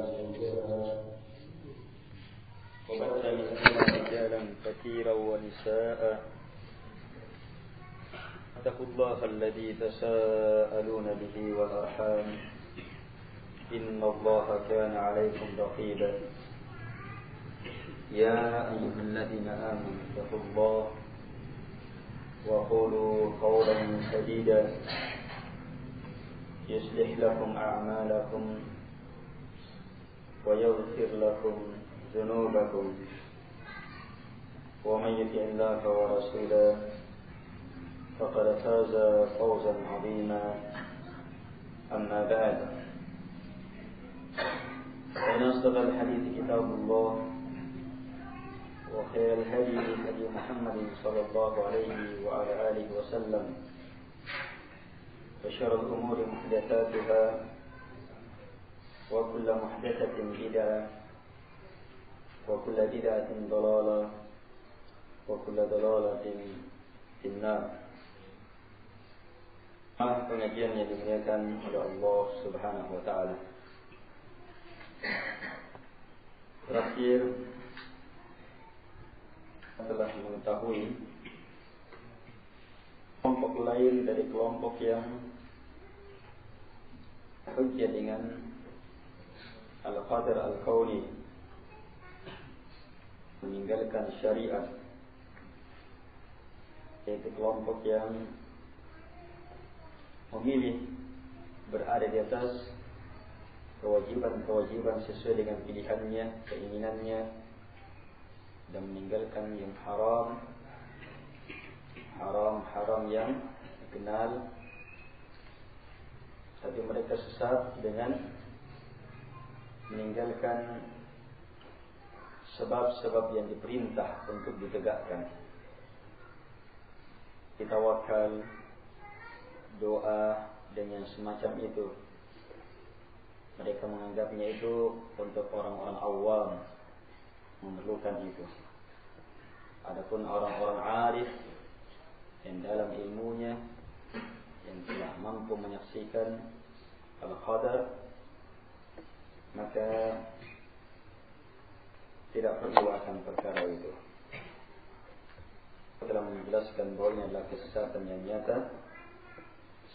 زوجها وبث منهما رجالا كثيرا ونساء اتقوا الله الذي تساءلون به والأرحام إن الله كان عليكم رقيبا يا أيها الذين آمنوا اتقوا الله وقولوا قولا سديدا يصلح لكم أعمالكم ويغفر لكم ذنوبكم ومن يطع الله ورسوله فقد فاز فوزا عظيما أما بعد فإن أصدق الحديث كتاب الله وخير الهدي هدي محمد صلى الله عليه وعلى آله وسلم وشر الأمور محدثاتها وكل محدثة بدعة وكل بدعة ضلالة وكل ضلالة في النار. Pengajian yang dimuliakan oleh Allah Subhanahu wa taala. Terakhir telah mengetahui kelompok lain dari kelompok yang hujjah dengan al-qadar al-kauni, meninggalkan syariat, yaitu kelompok yang memilih berada di atas kewajiban-kewajiban sesuai dengan pilihannya, keinginannya, dan meninggalkan yang haram yang dikenal. Tapi mereka sesat dengan meninggalkan sebab-sebab yang diperintah untuk ditegakkan. Kita tawakal, doa, dan yang semacam itu. Mereka menganggapnya itu untuk orang-orang awam, memerlukan itu. Adapun orang-orang arif yang dalam ilmunya, yang telah mampu menyaksikan al-qadar, maka tidak perlu akan perkara itu. Telah menjelaskan bahwa ini adalah kesesatan yang nyata,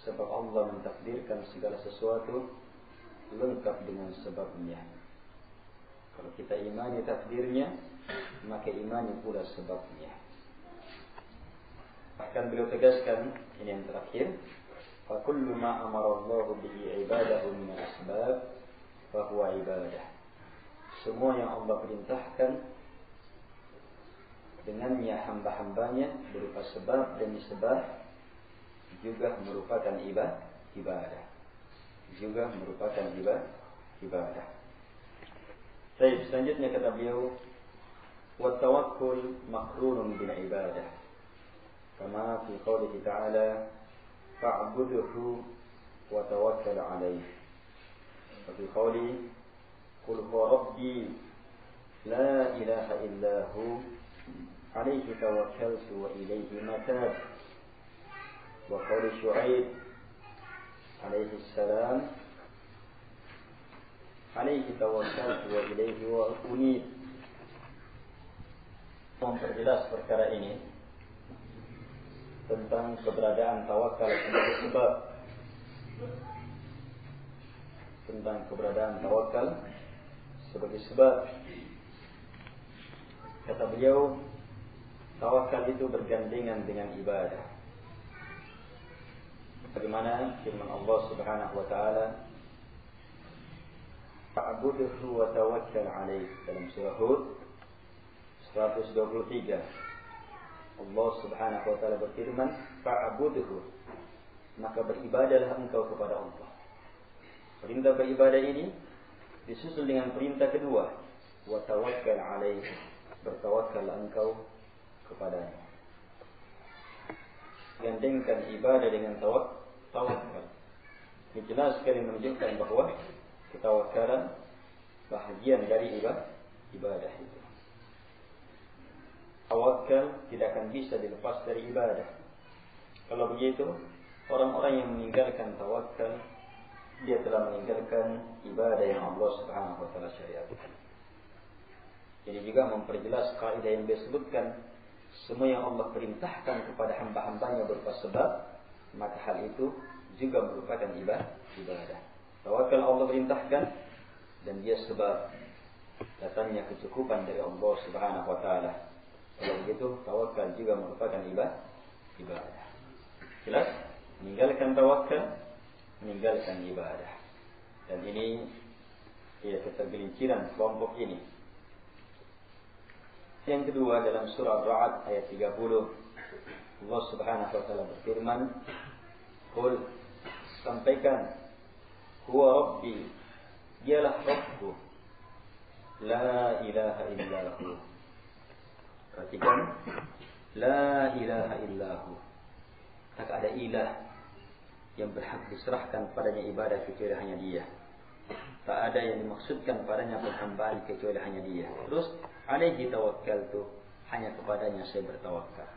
sebab Allah mentakdirkan segala sesuatu lengkap dengan sebabnya. Kalau kita imani takdirnya, maka imani pula sebabnya. Bahkan beliau tegaskan, ini yang terakhir, فَكُلُّ مَا أَمَرَ اللَّهُ بِهِ عِبَادَهُ مِنَ الْأَسْبَابِ فَهُوَ عِبَادَةٌ. Semua yang Allah perintahkan dengannya hamba-hambanya berupa sebab dan sebab juga merupakan ibadah. Juga merupakan ibadah. Baik, selanjutnya kata beliau, وَالتَّوَكُّلْ مَقْرُونٌ بِالْعِبَادَةِ كما في قوله تعالى فاعبده وتوكل عليه. وفي قوله قل هو ربي لا إله إلا هو عليه توكلت وإليه متاب. وقول شعيب عليه السلام عليه توكلت وإليه أنيب. Memperjelas perkara ini tentang keberadaan tawakal sebagai sebab, Kata beliau, tawakal itu bergandengan dengan ibadah. Bagaimana firman Allah Subhanahu wa taala, fa'budhu wa tawakkal 'alaihi, dalam surah Hud 123. Allah Subhanahu wa taala berfirman, fa'budhu, maka beribadahlah engkau kepada Allah. Perintah beribadah ini disusul dengan perintah kedua, wa tawakkal 'alaihi, bertawakal engkau kepadanya. Gandengkan ibadah dengan tawakal. Ini jelas sekali menunjukkan bahwa ketawakalan bahagian dari ibadah itu. Tawakal tidak akan bisa dilepas dari ibadah. Kalau begitu, orang-orang yang meninggalkan tawakal dia telah meninggalkan ibadah yang Allah Subhanahu wa taala syariatkan. Ini juga memperjelas kaidah yang disebutkan, semua yang Allah perintahkan kepada hamba-hambanya berupa sebab, maka hal itu juga merupakan ibadah. Tawakal Allah perintahkan dan dia sebab datangnya kecukupan dari Allah Subhanahu wa taala. Kalau begitu tawakal juga merupakan ibadah. Jelas? Meninggalkan tawakal, meninggalkan ibadah. Dan ini ketergelinciran kelompok ini. Yang kedua dalam surah Ar-Ra'd ayat 30, Allah Subhanahu wa taala berfirman, "Qul," sampaikan, "Huwa Rabbi," dialah Rabbku, la ilaha illahu. Perhatikan, la ilaha illahu. Tak ada ilah yang berhak diserahkan padanya ibadah kecuali hanya Dia. Tak ada yang dimaksudkan padanya penghambaan kecuali hanya Dia. Terus, alaihi tawakkaltu, hanya kepadanya saya bertawakal.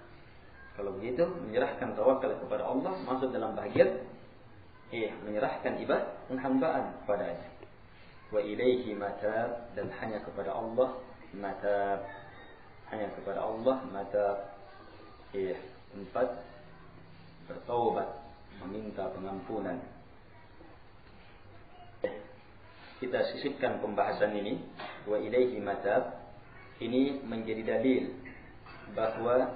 Kalau begitu, menyerahkan tawakal kepada Allah masuk dalam bahagian menyerahkan ibadah penghambaan kepadanya. Wa ilaihi matab, dan hanya kepada Allah matab. Hanya kepada Allah matab. Empat, bertaubat, meminta pengampunan. Kita sisipkan pembahasan ini. Wa ilaihi matab, ini menjadi dalil bahwa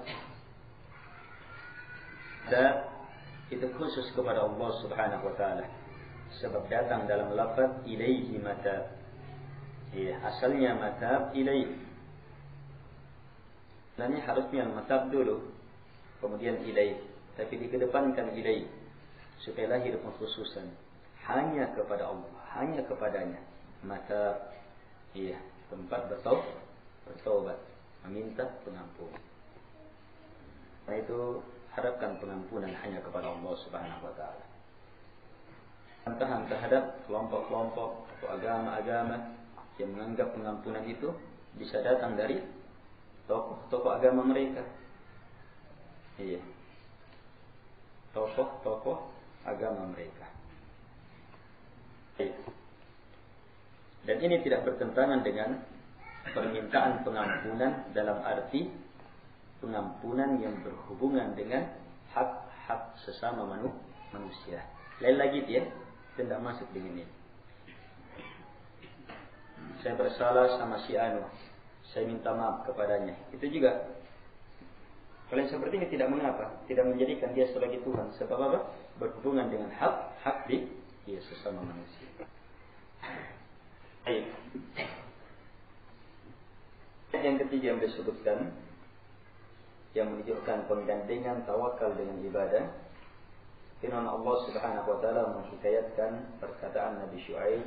itu khusus kepada Allah Subhanahu wa taala. Sebab datang dalam lafaz ilaihi matab. Asalnya matab ilaihi. Sebenarnya harusnya matab dulu, kemudian ilaihi. Tapi dikedepankan ilaihi supaya lahir pengkhususan hanya kepada Allah, hanya kepadanya. Matab, tempat bertaubat, meminta pengampunan. Nah itu harapkan pengampunan hanya kepada Allah Subhanahu wa taala. Bantahan terhadap kelompok-kelompok atau agama-agama yang menganggap pengampunan itu bisa datang dari tokoh-tokoh agama mereka. Tokoh-tokoh agama mereka. Dan ini tidak bertentangan dengan permintaan pengampunan dalam arti pengampunan yang berhubungan dengan hak-hak sesama manusia. Lain lagi dia tidak masuk dengan ini. Saya bersalah sama si Anu, saya minta maaf kepadanya. Itu juga kalau seperti ini tidak mengapa, tidak menjadikan dia sebagai Tuhan. Sebab apa? Berhubungan dengan hak dia sesama manusia. Baik. Yang ketiga yang disebutkan, yang menunjukkan penggandengan tawakal dengan ibadah, firman Allah Subhanahu wa taala menghikayatkan perkataan Nabi Syuaib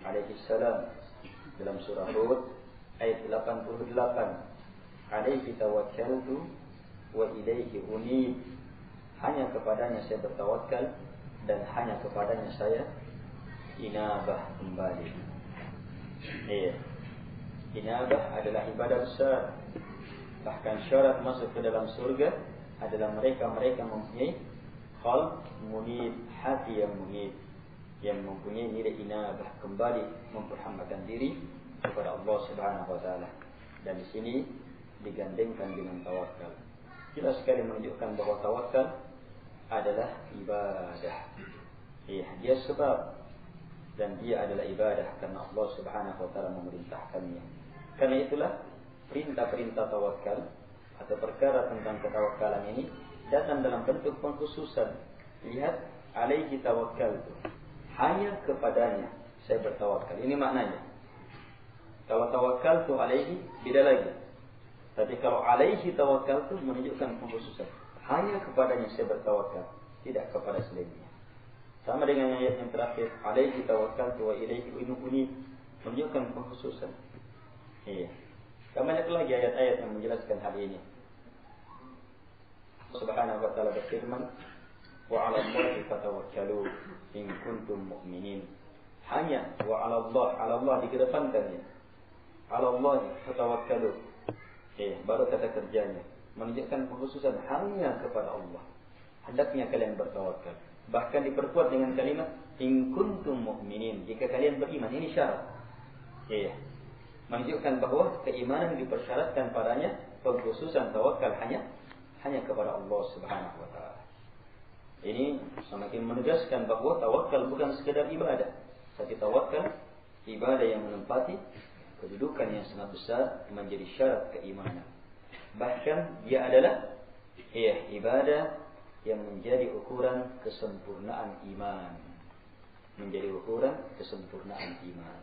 alaihi salam dalam surah Hud ayat 88, "Alaihi tawakkaltu wa ilaihi unib." Hanya kepadanya saya bertawakal dan hanya kepadanya saya inabah kembali. Inabah adalah ibadah besar. Bahkan syarat masuk ke dalam surga adalah mereka-mereka mempunyai qalb munib, hati yang munib, yang mempunyai nilai inabah, kembali memperhambakan diri kepada Allah Subhanahu wa taala. Dan di sini digandengkan dengan tawakal. Jelas sekali menunjukkan bahwa tawakal adalah ibadah. Dia sebab dan dia adalah ibadah karena Allah Subhanahu wa taala memerintahkannya. Karena itulah perintah-perintah tawakal atau perkara tentang ketawakalan ini datang dalam bentuk pengkhususan. Lihat, alaihi tawakkaltu, hanya kepadanya saya bertawakal. Ini maknanya. Kalau tawakkaltu alaihi beda lagi. Tapi kalau alaihi tawakkaltu menunjukkan pengkhususan. Hanya kepadanya saya bertawakal, tidak kepada selainnya. Sama dengan ayat yang terakhir, alaihi tawakkaltu wa ilaihi unib, menunjukkan pengkhususan. Banyak lagi ayat-ayat yang menjelaskan hal ini. Subhanahu wa ta'ala berfirman, wa 'ala Allahi fatawakkalu in kuntum mu'minin. Hanya wa 'ala Allah dikedepankan ya. 'Ala Allahi fatawakkalu. Baru kata kerjanya menunjukkan pengkhususan hanya kepada Allah. Hendaknya kalian bertawakal. Bahkan diperkuat dengan kalimat in kuntum mu'minin, jika kalian beriman. Ini syarat. Iya. Menunjukkan bahwa keimanan dipersyaratkan padanya pengkhususan tawakal hanya kepada Allah Subhanahu wa taala. Ini semakin menegaskan bahwa tawakal bukan sekedar ibadah, tapi tawakal ibadah yang menempati kedudukan yang sangat besar menjadi syarat keimanan. Bahkan dia adalah ibadah yang menjadi ukuran kesempurnaan iman. Menjadi ukuran kesempurnaan iman.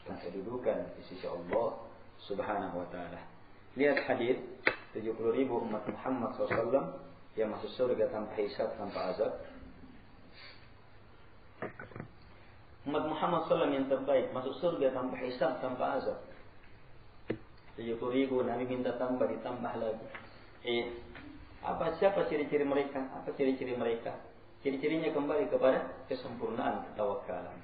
Dan kedudukan di sisi Allah Subhanahu wa taala. Lihat hadis 70.000 umat Muhammad SAW yang masuk surga tanpa hisab, tanpa azab. Umat Muhammad SAW yang terbaik masuk surga tanpa hisab, tanpa azab. 70.000, Nabi minta tambah, ditambah lagi. Siapa ciri-ciri mereka? Apa ciri-ciri mereka? Ciri-cirinya kembali kepada kesempurnaan ketawakalan.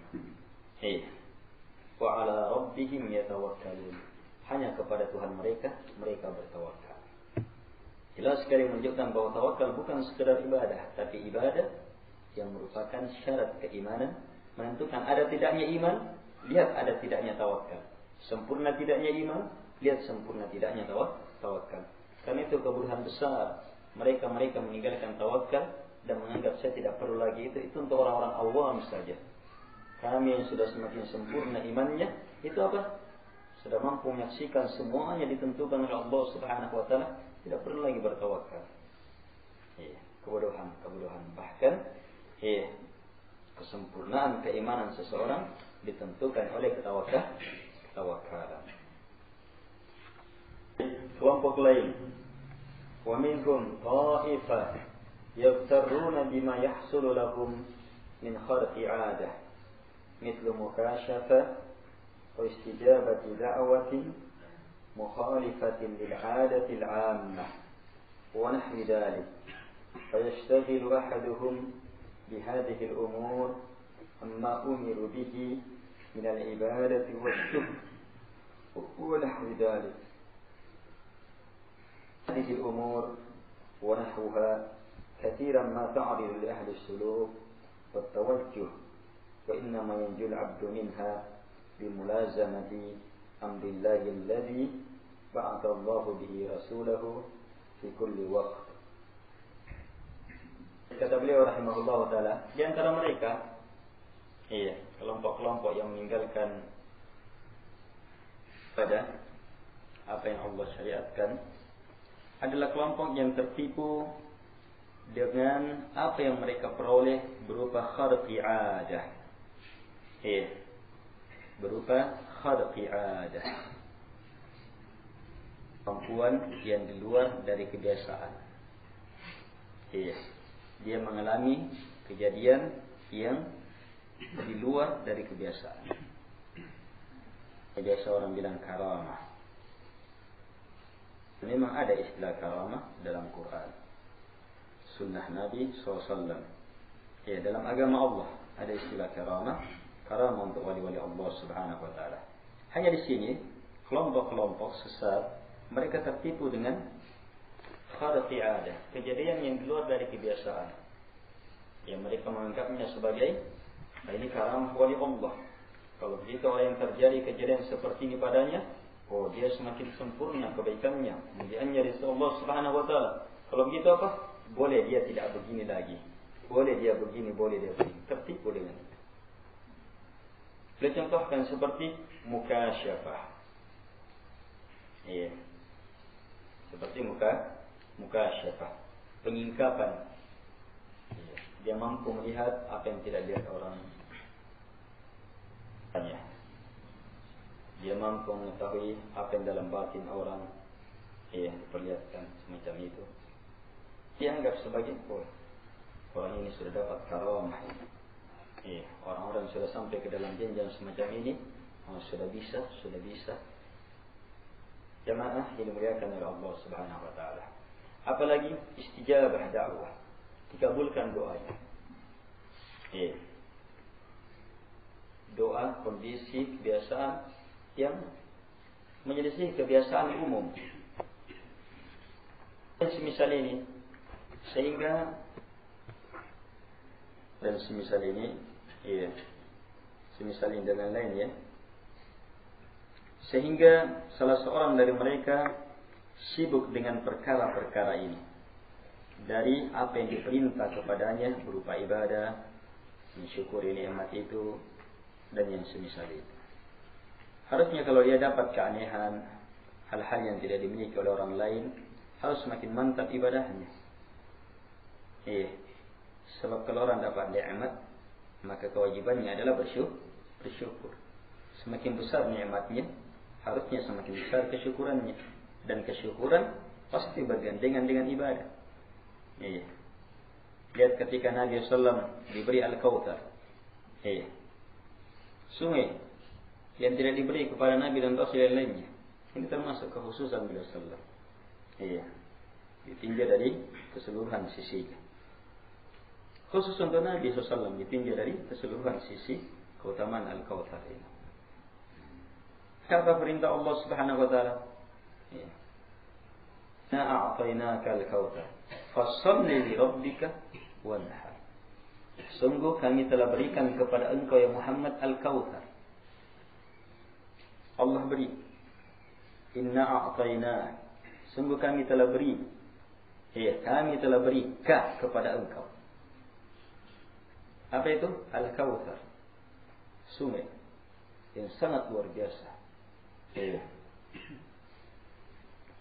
Wa ala rabbihim yatawakkalun. Hanya kepada Tuhan mereka bertawakal. Jelas sekali menunjukkan bahwa tawakal bukan sekedar ibadah, tapi ibadah yang merupakan syarat keimanan. Menentukan ada tidaknya iman, lihat ada tidaknya tawakal. Sempurna tidaknya iman, lihat sempurna tidaknya tawakal. Karena itu kebodohan besar mereka meninggalkan tawakal dan menganggap saya tidak perlu lagi itu untuk orang-orang awam saja. Kami yang sudah semakin sempurna imannya, itu apa? Sudah mampu menyaksikan semuanya ditentukan oleh Allah Subhanahu wa taala, tidak perlu lagi bertawakal. Kebodohan. Bahkan kesempurnaan keimanan seseorang ditentukan oleh ketawakalan. Kelompok lain, wa minhum ta'ifah yaftaruna bima yahsulu lahum min kharqi 'adah mithlu mukashafah wa istijabati da'watin mukhalifatin lil 'adati al-'ammah wa nahwi dhalik fayashtaghilu ahaduhum bihadhihi al-umur amma umiru bihi min al-ibadati wash-shukr wa nahwi dhalik. هذه الأمور ونحوها كثيرا ما تعرض لأهل السلوك والتوجه وإنما ينجو العبد منها بملازمة أمر الله الذي بعث الله به رسوله في كل وقت. Kata beliau rahimahullah ta'ala, di antara mereka kelompok-kelompok yang meninggalkan pada apa yang Allah syariatkan adalah kelompok yang tertipu dengan apa yang mereka peroleh berupa kharqi 'adah. Berupa kharqi 'adah. Kemampuan yang di luar dari kebiasaan. Dia mengalami kejadian yang di luar dari kebiasaan. Biasa orang bilang karamah. Memang ada istilah karamah dalam Quran, sunnah Nabi SAW. Dalam agama Allah ada istilah karamah untuk wali-wali Allah Subhanahu wa taala. Hanya di sini kelompok-kelompok sesat mereka tertipu dengan kharqi 'adah, kejadian yang keluar dari kebiasaan. Yang mereka menganggapnya sebagai ini karamah wali Allah. Kalau begitu orang yang terjadi kejadian seperti ini padanya, dia semakin sempurna kebaikannya, kemuliaannya dari Allah Subhanahu wa taala. Kalau begitu apa? Boleh dia tidak begini lagi. Boleh dia begini, boleh dia begini. Tertipu dengan itu. Boleh contohkan seperti mukasyafah. Seperti mukasyafah, penyingkapan. Dia mampu melihat apa yang tidak dilihat orang. Dia mampu mengetahui apa yang dalam batin orang. Diperlihatkan semacam itu. Dia anggap sebagai orang ini sudah dapat karamah. Orang-orang sudah sampai ke dalam jenjang semacam ini, sudah bisa. Jamaah yang dimuliakan oleh Allah Subhanahu wa taala. Apalagi istijabah dakwah, dikabulkan doanya. Doa kondisi kebiasaan yang menyelisih kebiasaan umum. Dan semisal ini, sehingga dan semisal ini, iya, semisal ini dan lain-lain ya. Sehingga salah seorang dari mereka sibuk dengan perkara-perkara ini, dari apa yang diperintah kepadanya berupa ibadah, mensyukuri nikmat itu, dan yang semisal itu. Harusnya kalau dia dapat keanehan, hal-hal yang tidak dimiliki oleh orang lain, harus semakin mantap ibadahnya. Iya. Sebab kalau orang dapat nikmat, maka kewajibannya adalah bersyukur. Semakin besar nikmatnya, harusnya semakin besar kesyukurannya. Dan kesyukuran pasti bergandengan dengan ibadah. Iya. Lihat ketika Nabi SAW diberi Al-Kautsar. Iya. Sungai yang tidak diberi kepada Nabi dan Rasul yang lainnya. Ini termasuk kekhususan beliau sallallahu. Iya. Ditinjau dari keseluruhan sisinya. Khusus untuk Nabi SAW ditinjau dari keseluruhan sisi keutamaan Al-Kautsar ini. Apa perintah Allah Subhanahu wa taala? Ya. Na'a'tainaka al-Kautsar fashalli li rabbika wanhar. Sungguh kami telah berikan kepada engkau ya Muhammad Al-Kautsar. Allah beri. Inna a'tayna. Sungguh kami telah beri. Ya, kami telah beri kepada engkau. Apa itu? Al-Kautsar. Sungai yang sangat luar biasa. Ya.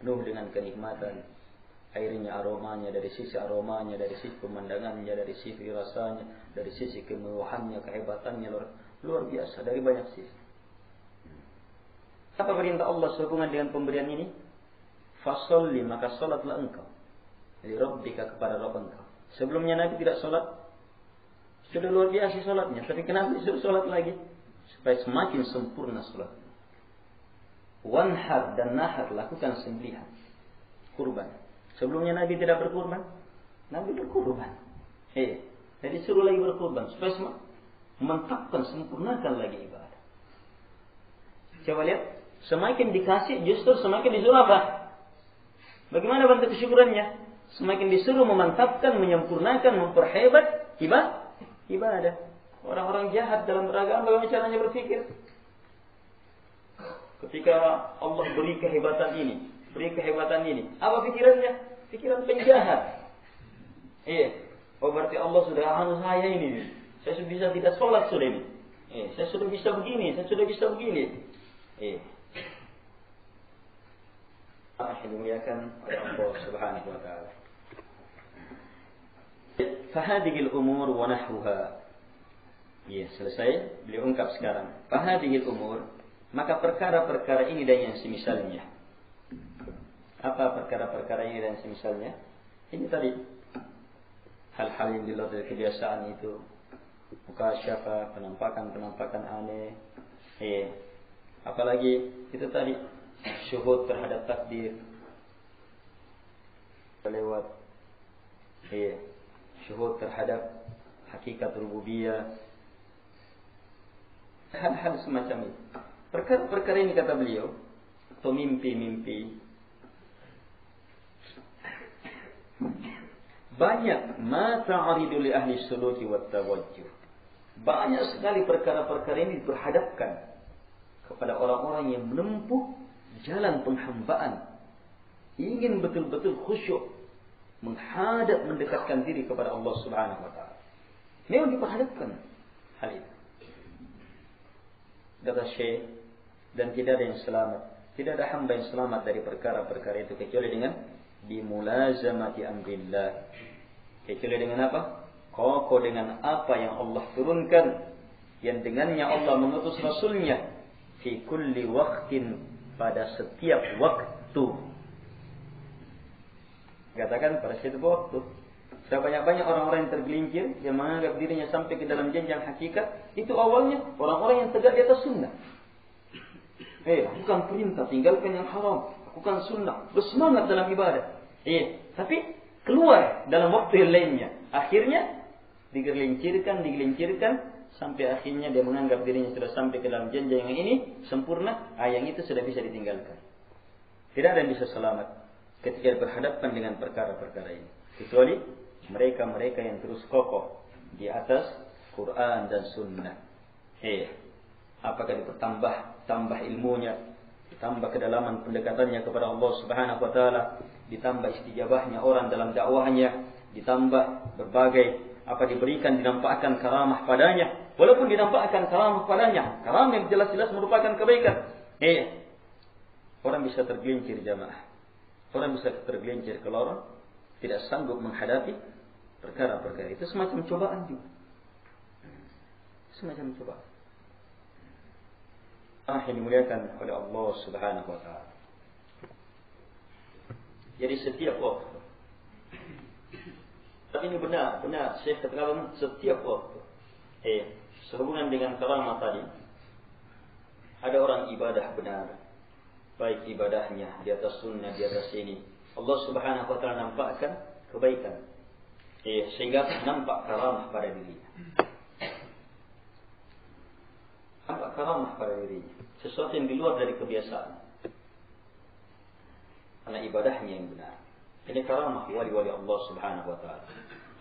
Penuh dengan kenikmatan. Airnya, aromanya, dari sisi aromanya, dari sisi pemandangannya, dari sisi rasanya, dari sisi kemewahannya, kehebatannya luar biasa dari banyak sisi. Apa perintah Allah sehubungan dengan pemberian ini? Fasholli, maka salatlah engkau li rabbika, kepada Rabb engkau. Sebelumnya Nabi tidak salat. Sudah luar biasa salatnya, tapi kenapa disuruh salat lagi? Supaya semakin sempurna salat. Wanhar, dan nahar, lakukan sembelihan, kurban. Sebelumnya Nabi tidak berkurban, Nabi berkurban. Jadi suruh lagi berkurban supaya mentapkan, sempurnakan lagi ibadah. Coba lihat, semakin dikasih justru semakin disuruh apa? Bagaimana bentuk kesyukurannya? Semakin disuruh memantapkan, menyempurnakan, memperhebat ibadah. Orang-orang jahat dalam beragama bagaimana caranya berpikir? Ketika Allah beri kehebatan ini, apa pikirannya? Pikiran penjahat. Oh berarti Allah sudah saya ini. Saya sudah bisa tidak sholat sudah ini. Saya sudah bisa begini, saya sudah bisa begini. Dimuliakan oleh Allah Subhanahu wa taala. Fahadhil umur wa nahwuha. Selesai. Beliau ungkap sekarang. Fahadhil umur, maka perkara-perkara ini dan yang semisalnya. Apa perkara-perkara ini dan semisalnya? Ini tadi hal-hal yang di luar dari kebiasaan itu, mukasyafah, penampakan aneh. Apalagi itu tadi syuhud terhadap takdir. Lewat syuhud terhadap hakikat rububiyah. Hal-hal semacam itu. Perkara-perkara ini kata beliau, atau mimpi-mimpi, banyak ma ta'aridu li ahli suluki wat tawajjuh. Banyak sekali perkara-perkara ini diperhadapkan kepada orang-orang yang menempuh jalan penghambaan, ingin betul-betul khusyuk, menghadap, mendekatkan diri kepada Allah Subhanahu wa taala. Memang diperhadapkan hal itu. Kata Syekh, dan tidak ada yang selamat, tidak ada hamba yang selamat dari perkara-perkara itu kecuali dengan bimulazamati amrillah. Kecuali dengan apa? Kokoh dengan apa yang Allah turunkan, yang dengannya Allah mengutus Rasulnya, fi kulli waqtin, pada setiap waktu. Katakan pada setiap waktu. Sudah banyak-banyak orang-orang yang tergelincir, yang menganggap dirinya sampai ke dalam jenjang hakikat. Itu awalnya orang-orang yang tegak di atas sunnah. Bukan perintah, tinggalkan yang haram, lakukan sunnah, bersemangat dalam ibadah. Tapi keluar dalam waktu yang lainnya. Akhirnya digelincirkan, sampai akhirnya dia menganggap dirinya sudah sampai ke dalam jenjang yang ini sempurna. Yang itu sudah bisa ditinggalkan. Tidak ada yang bisa selamat ketika berhadapan dengan perkara-perkara ini, kecuali mereka-mereka yang terus kokoh di atas Quran dan Sunnah. Apakah tambah ilmunya, ditambah kedalaman pendekatannya kepada Allah Subhanahu wa taala, ditambah istijabahnya orang dalam dakwahnya, ditambah berbagai diberikan dinampakkan karamah padanya, walaupun dinampakkan karamah padanya, karamah yang jelas-jelas merupakan kebaikan. Orang bisa tergelincir jamaah. Orang bisa tergelincir kalau tidak sanggup menghadapi perkara-perkara itu, semacam cobaan juga. Semacam cobaan. Yang dimuliakan oleh Allah Subhanahu wa taala. Jadi setiap waktu, tapi ini benar Syekh katakan setiap waktu. Sehubungan dengan karamah tadi, ada orang ibadah benar, baik ibadahnya di atas sunnah, di atas ini, Allah Subhanahu wa taala nampakkan kebaikan, sehingga nampak karamah pada dirinya. Nampak karamah pada dirinya, sesuatu yang di luar dari kebiasaan, karena ibadahnya yang benar. Ini karamah wali-wali Allah Subhanahu wa taala.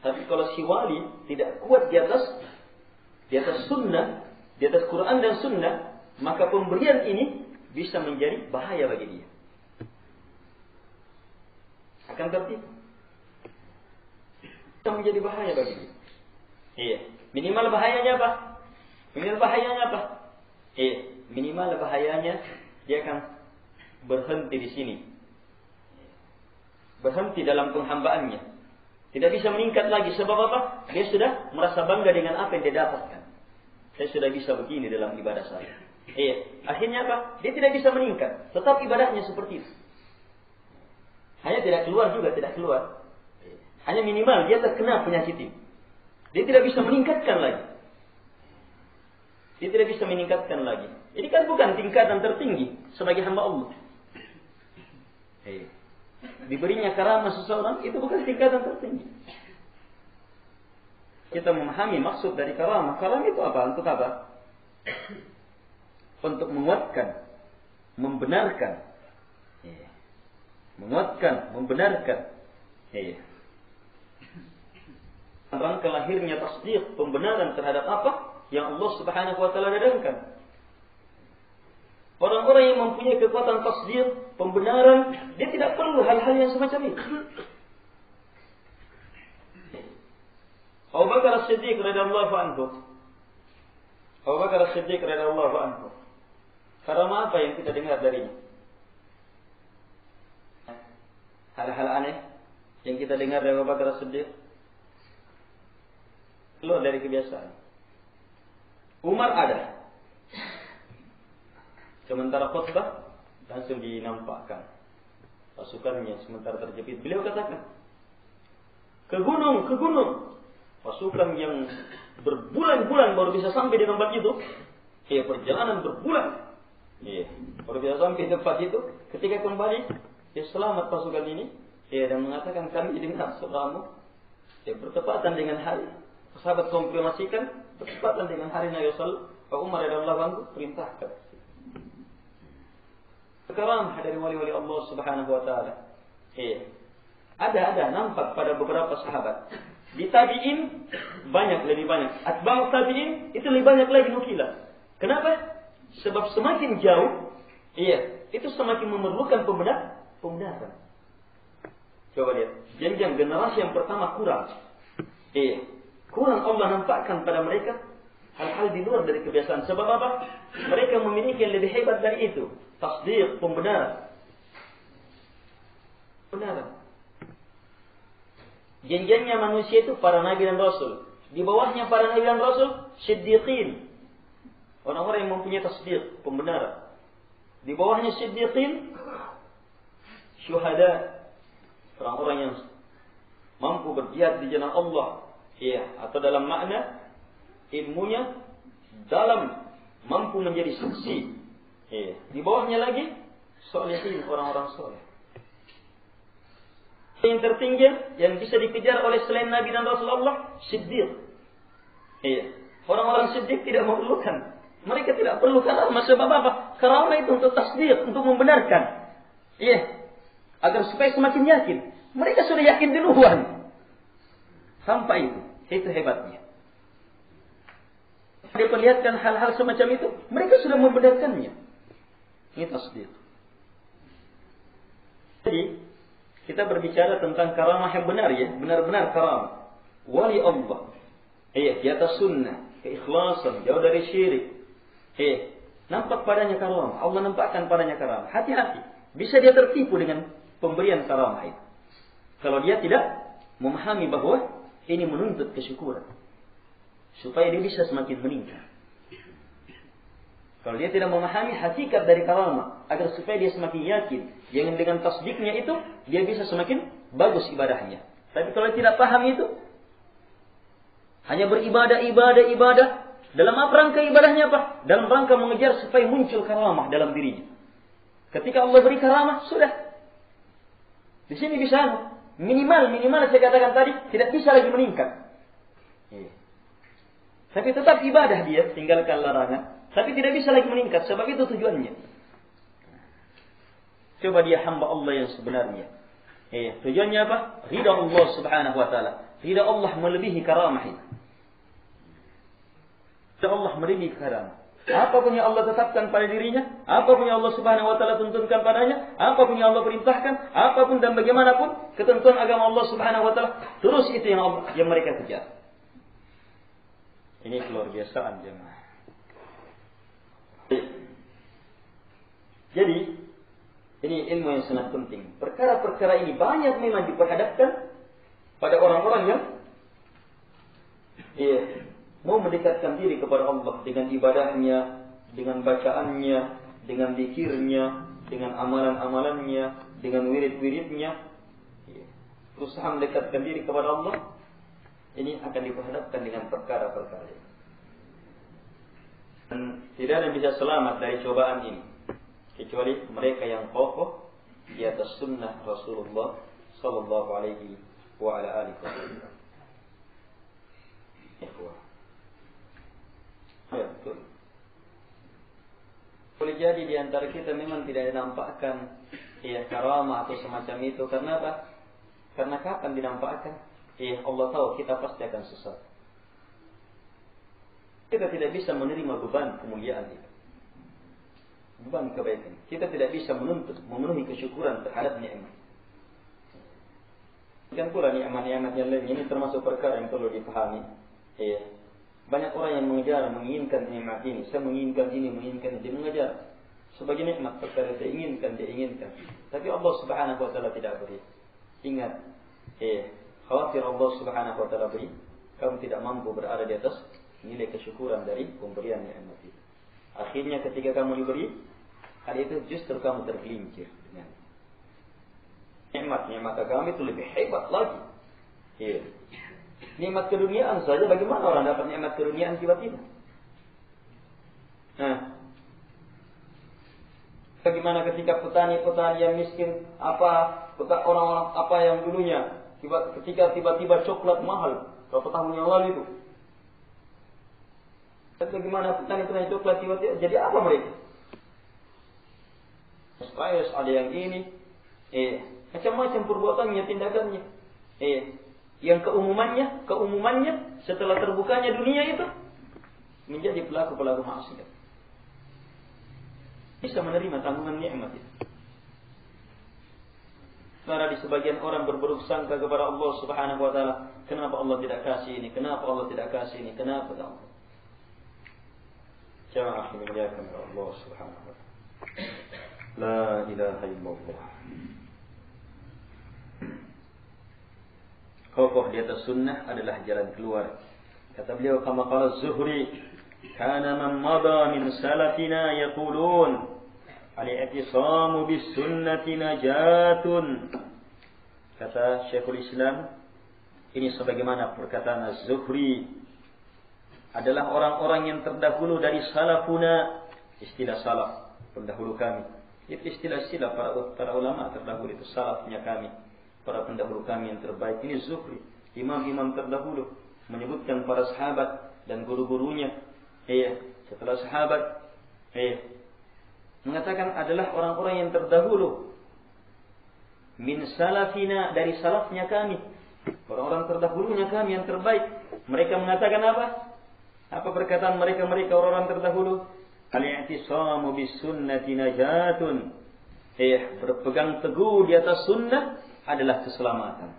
Tapi kalau si wali tidak kuat di atas sunnah, di atas Quran dan sunnah, maka pemberian ini bisa menjadi bahaya bagi dia. Akan tertipu. Bisa menjadi bahaya bagi dia. Minimal bahayanya apa? Minimal bahayanya dia akan berhenti di sini. Berhenti dalam penghambaannya. Tidak bisa meningkat lagi. Sebab apa? Dia sudah merasa bangga dengan apa yang dia dapatkan. Saya sudah bisa begini dalam ibadah saya. Akhirnya apa? Dia tidak bisa meningkat. Tetap ibadahnya seperti itu. Hanya tidak keluar. Hanya minimal dia terkena penyakit itu. Dia tidak bisa meningkatkan lagi. Ini kan bukan tingkatan tertinggi sebagai hamba Allah. Diberinya karamah seseorang itu bukan tingkatan tertinggi. Kita memahami maksud dari karamah. Karamah itu apa? Untuk apa? Untuk menguatkan, membenarkan. Rangka lahirnya tasdiq, pembenaran terhadap apa yang Allah Subhanahu wa taala datangkan. Orang-orang yang mempunyai kekuatan tasdiq, pembenaran, dia tidak perlu hal-hal yang semacam itu. Abu Bakar As-Siddiq radhiyallahu anhu. Karamah apa yang kita dengar darinya? Hal-hal aneh yang kita dengar dari Abu Bakar As-Siddiq keluar dari kebiasaan. Umar ada. Sementara khutbah langsung dinampakkan pasukannya sementara terjepit. Beliau katakan, ke gunung. Pasukan yang berbulan-bulan baru bisa sampai di tempat itu. Perjalanan berbulan. Baru bisa sampai di tempat itu. Ketika kembali, selamat pasukan ini. Dan mengatakan kami dengar suaramu. Bertepatan dengan hari. Sahabat konfirmasikan bertepatan dengan hari Nabi Sallallahu. Umar radhiyallahu anhu perintahkan. Sekarang dari wali-wali Allah Subhanahu wa taala. Ada nampak pada beberapa sahabat. Di tabi'in lebih banyak. Atba'u tabi'in itu lebih banyak lagi nukilah. Kenapa? Sebab semakin jauh, itu semakin memerlukan pembenaran. Coba lihat, jenjang generasi yang pertama kurang. Kurang Allah nampakkan pada mereka hal-hal di luar dari kebiasaan. Sebab apa? Mereka memiliki yang lebih hebat dari itu. Tasdiq, pembenaran. Jenjangnya manusia itu para nabi dan rasul. Di bawahnya para nabi dan rasul, siddiqin. Orang-orang yang mempunyai tasdiq, pembenaran. Di bawahnya siddiqin, syuhada. Orang-orang yang mampu berjihad di jalan Allah. Atau dalam makna ilmunya dalam mampu menjadi saksi. Di bawahnya lagi sholihin, orang-orang soleh. Yang tertinggi yang bisa dikejar oleh selain Nabi dan Rasulullah, siddiq. Orang-orang siddiq tidak memerlukan. Mereka tidak perlu karamah. Sebab apa? Karamah itu untuk tasdiq, untuk membenarkan. Agar supaya semakin yakin. Mereka sudah yakin duluan. Sampai itu hebatnya. diperlihatkan hal-hal semacam itu, mereka sudah membenarkannya. Ini tasdiq. Jadi, kita berbicara tentang karamah yang benar ya, benar-benar karamah. Wali Allah. Di atas sunnah, keikhlasan, jauh dari syirik. Nampak padanya karamah. Allah nampakkan padanya karamah. Hati-hati. Bisa dia tertipu dengan pemberian karamah itu. Kalau dia tidak memahami bahwa ini menuntut kesyukuran. Supaya dia bisa semakin meningkat. Kalau dia tidak memahami hakikat dari karamah. Agar supaya dia semakin yakin. Yang dengan tasdiknya itu, dia bisa semakin bagus ibadahnya. Tapi kalau tidak paham itu, hanya beribadah. Dalam apa rangka ibadahnya apa? Dalam rangka mengejar supaya muncul karamah dalam dirinya. Ketika Allah beri karamah, sudah. Di sini bisa minimal saya katakan tadi, tidak bisa lagi meningkat. Tapi tetap ibadah dia, tinggalkan larangan. Tapi tidak bisa lagi meningkat, sebab itu tujuannya. Coba dia hamba Allah yang sebenarnya. Tujuannya apa? Ridha Allah subhanahu wa ta'ala. Ridha Allah melebihi karamah itu. Ridha Allah melebihi karamah. Apapun yang Allah tetapkan pada dirinya, apapun yang Allah subhanahu wa ta'ala tuntunkan padanya, apapun yang Allah perintahkan, apapun dan bagaimanapun ketentuan agama Allah subhanahu wa ta'ala, terus itu yang mereka kejar. Ini luar biasaan jemaah. Jadi, ini ilmu yang sangat penting. Perkara-perkara ini banyak memang diperhadapkan pada orang-orang yang mau mendekatkan diri kepada Allah dengan ibadahnya, dengan bacaannya, dengan zikirnya, dengan amalan-amalannya, dengan wirid-wiridnya. Berusaha mendekatkan diri kepada Allah. Ini akan diperhadapkan dengan perkara-perkara ini. Dan tidak ada yang bisa selamat dari cobaan ini kecuali mereka yang kokoh di atas sunnah Rasulullah sallallahu alaihi wa ala alihi wasallam. Betul. Boleh jadi di antara kita memang tidak dinampakkan karamah atau semacam itu. Karena apa? Karena kapan dinampakkan? Allah tahu kita pasti akan sesat. Kita tidak bisa menerima beban kemuliaan itu. Beban kebaikan. Kita tidak bisa memenuhi kesyukuran terhadap nikmat. Dan pula nikmat-nikmat yang lain ini termasuk perkara yang perlu dipahami. Banyak orang yang menginginkan nikmat ini. Saya menginginkan ini, dia mengejar sebagai nikmat perkara dia inginkan. Tapi Allah subhanahu wa ta'ala tidak beri. Ingat, khawatir Allah subhanahu wa ta'ala beri, kamu tidak mampu berada di atas nilai kesyukuran dari pemberian nikmat itu. Akhirnya ketika kamu diberi, hal itu justru kamu tergelincir dengan nikmat agama itu lebih hebat lagi. Nikmat keduniaan saja, bagaimana orang dapat nikmat keduniaan tiba-tiba? Bagaimana ketika petani yang miskin, orang-orang apa yang dulunya ketika tiba-tiba coklat mahal berapa tahun yang lalu itu? Dan bagaimana petani coklat tiba-tiba jadi apa mereka? Stres, ada yang ini, macam-macam perbuatannya, tindakannya, yang keumumannya setelah terbukanya dunia itu menjadi pelaku-pelaku maksiat. Bisa menerima tanggungan nikmat itu. Karena di sebagian orang berburuk sangka kepada Allah subhanahu wa ta'ala. Kenapa Allah tidak kasih ini? Kenapa Allah tidak kasih ini? Kenapa Allah? Jamaah dimuliakan oleh Allah subhanahu wa ta'ala. La ilaha illallah. Kokoh di atas sunnah adalah jalan keluar. Kata beliau, kama qala Az-Zuhri, kana man mada min salafina yaqulun al-i'tisamu bis sunnati najatun. Kata Syekhul Islam, ini sebagaimana perkataan Az-Zuhri, adalah orang-orang yang terdahulu dari salafuna. Istilah salaf, pendahulu kami. Itu istilah-istilah para ulama terdahulu, itu salafnya kami, para pendahulu kami yang terbaik. Ini Zuhri, imam-imam terdahulu, menyebutkan para sahabat dan guru-gurunya. Setelah sahabat, mengatakan adalah orang-orang yang terdahulu. Min salafina, dari salafnya kami, orang-orang terdahulunya kami yang terbaik. Mereka mengatakan apa? Apa perkataan mereka orang terdahulu? Al-i'tisamu bis-sunnati najatun. Berpegang teguh di atas sunnah adalah keselamatan.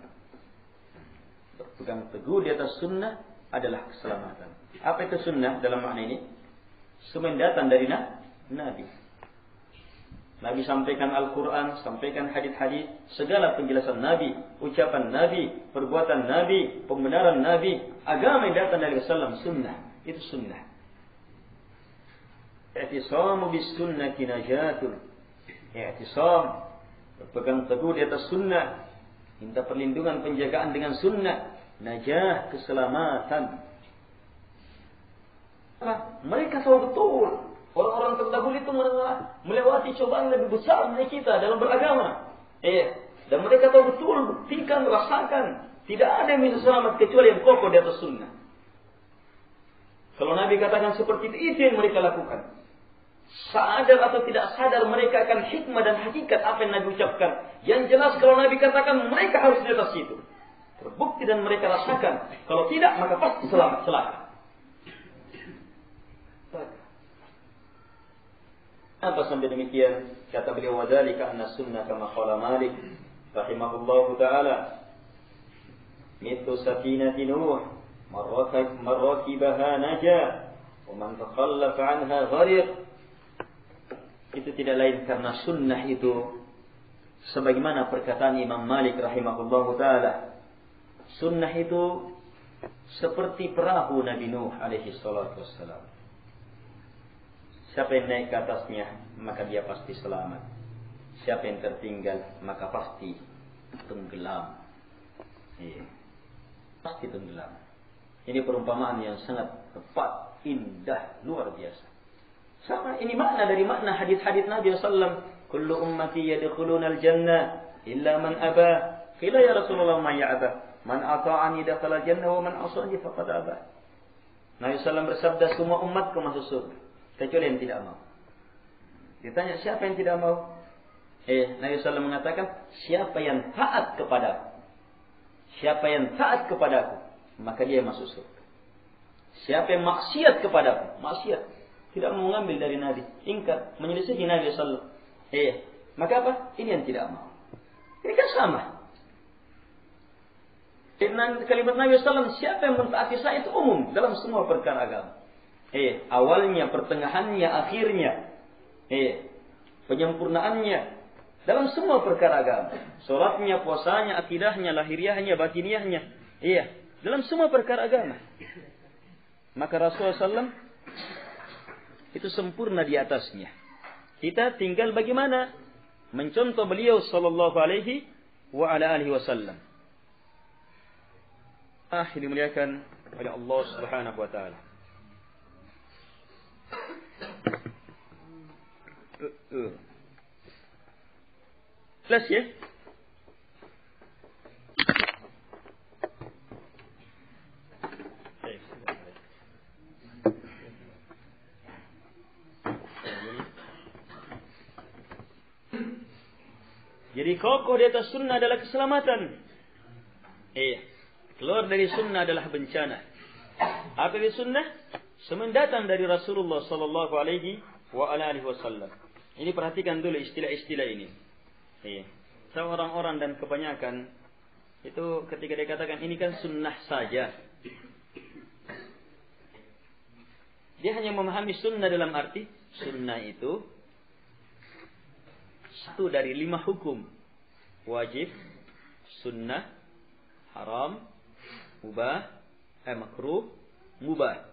Berpegang teguh di atas sunnah adalah keselamatan. Apa itu sunnah dalam makna ini? Semua yang datang dari Nabi. Nabi sampaikan Al-Quran, sampaikan hadis-hadis, segala penjelasan Nabi, ucapan Nabi, perbuatan Nabi, pembenaran Nabi, agama yang datang dari Rasulullah, sunnah. Itu sunnah. I'tisamu bis sunnati najatun. I'tisam, berpegang teguh di atas sunnah, minta perlindungan, penjagaan dengan sunnah, najah, keselamatan. Mereka tahu betul. Orang-orang terdahulu itu melewati cobaan lebih besar dari kita dalam beragama. Dan mereka tahu betul, buktikan, rasakan. Tidak ada yang bisa selamat kecuali yang kokoh di atas sunnah. Kalau Nabi katakan seperti itu yang mereka lakukan. Sadar atau tidak sadar mereka akan hikmah dan hakikat apa yang Nabi ucapkan. Yang jelas kalau Nabi katakan mereka harus di atas itu. Terbukti dan mereka rasakan. Kalau tidak maka pasti selamat, celaka. Apa sampai demikian? Kata beliau, wadzalika anna sunnah kama qala Malik rahimahullahu taala mithlu safinati Nuh marrakibaha naja wa man takhallafa anha ghariq. Itu tidak lain karena sunnah itu sebagaimana perkataan Imam Malik rahimahullahu taala. Sunnah itu seperti perahu Nabi Nuh alaihi salatu wassalam. Siapa yang naik ke atasnya, maka dia pasti selamat. Siapa yang tertinggal, maka pasti tenggelam. Pasti tenggelam. Ini perumpamaan yang sangat tepat, indah, luar biasa. Sama, ini makna dari makna hadis-hadis Nabi SAW. Kullu ummati yadkhuluna al-jannah illa man aba. Qila ya Rasulullah man ya'aba. Man ata'ani dakhala al-jannah wa man asani faqad aba. Nabi SAW bersabda, semua umatku masuk surga kecuali yang tidak mau. Ditanya siapa yang tidak mau? Nabi SAW mengatakan siapa yang taat kepadaku. Siapa yang taat kepadaku, maka dia masuk surga. Siapa yang maksiat kepadaku, maksiat, tidak mau mengambil dari Nabi, ingkar, menyelisihi Nabi SAW. Maka apa? Ini yang tidak mau. Ini kan sama. Kalimat Nabi SAW, siapa yang mentaati saya itu umum dalam semua perkara agama. Awalnya, pertengahannya, akhirnya, penyempurnaannya dalam semua perkara agama. Salatnya, puasanya, akidahnya, lahiriahnya, batiniahnya, dalam semua perkara agama. Maka Rasulullah SAW itu sempurna di atasnya. Kita tinggal bagaimana mencontoh beliau sallallahu alaihi wa ala alihi wasallam. Dimuliakan oleh Allah Subhanahu wa taala. Jelas ya? Jadi kokoh di atas sunnah adalah keselamatan. Keluar dari sunnah adalah bencana. Apa itu sunnah? Semua datang dari Rasulullah sallallahu alaihi wa alihi wasallam. Ini perhatikan dulu istilah-istilah ini. Orang-orang dan kebanyakan itu ketika dikatakan ini kan sunnah saja. Dia hanya memahami sunnah dalam arti sunnah itu satu dari 5 hukum. Wajib, sunnah, haram, mubah, makruh, mubah.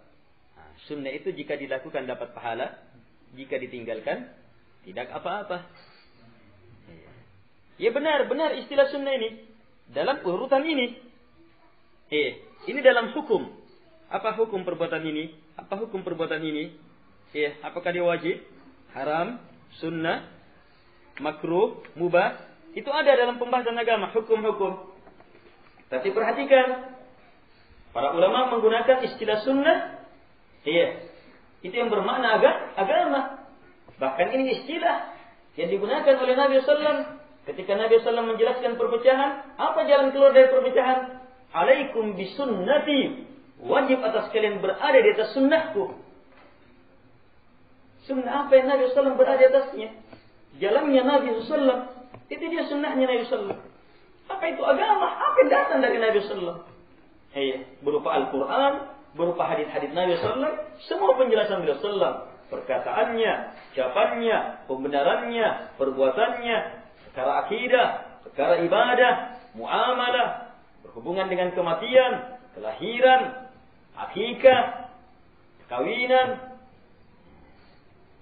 Sunnah itu jika dilakukan dapat pahala, jika ditinggalkan tidak apa-apa. Ya benar istilah sunnah ini dalam urutan ini. Ini dalam hukum. Apa hukum perbuatan ini? Apa hukum perbuatan ini? Apakah dia wajib, haram, sunnah, makruh, mubah? Itu ada dalam pembahasan agama, hukum-hukum. Tapi perhatikan, para ulama menggunakan istilah sunnah. Itu yang bermakna agama. Bahkan ini istilah yang digunakan oleh Nabi SAW. Ketika Nabi SAW menjelaskan perpecahan, apa jalan keluar dari perpecahan? Alaikum bisunnati wajib atas kalian berada di atas sunnahku. Sunnah apa yang Nabi SAW berada di atasnya? Jalannya Nabi SAW. Itu dia sunnahnya Nabi SAW. Apa itu agama? Apa yang datang dari Nabi SAW? Berupa Al-Quran, berupa hadis-hadis Nabi SAW. Semua penjelasan Nabi SAW. Perkataannya, ucapannya, pembenarannya, perbuatannya, perkara akidah, perkara ibadah, muamalah, berhubungan dengan kematian, kelahiran, akikah, kawinan,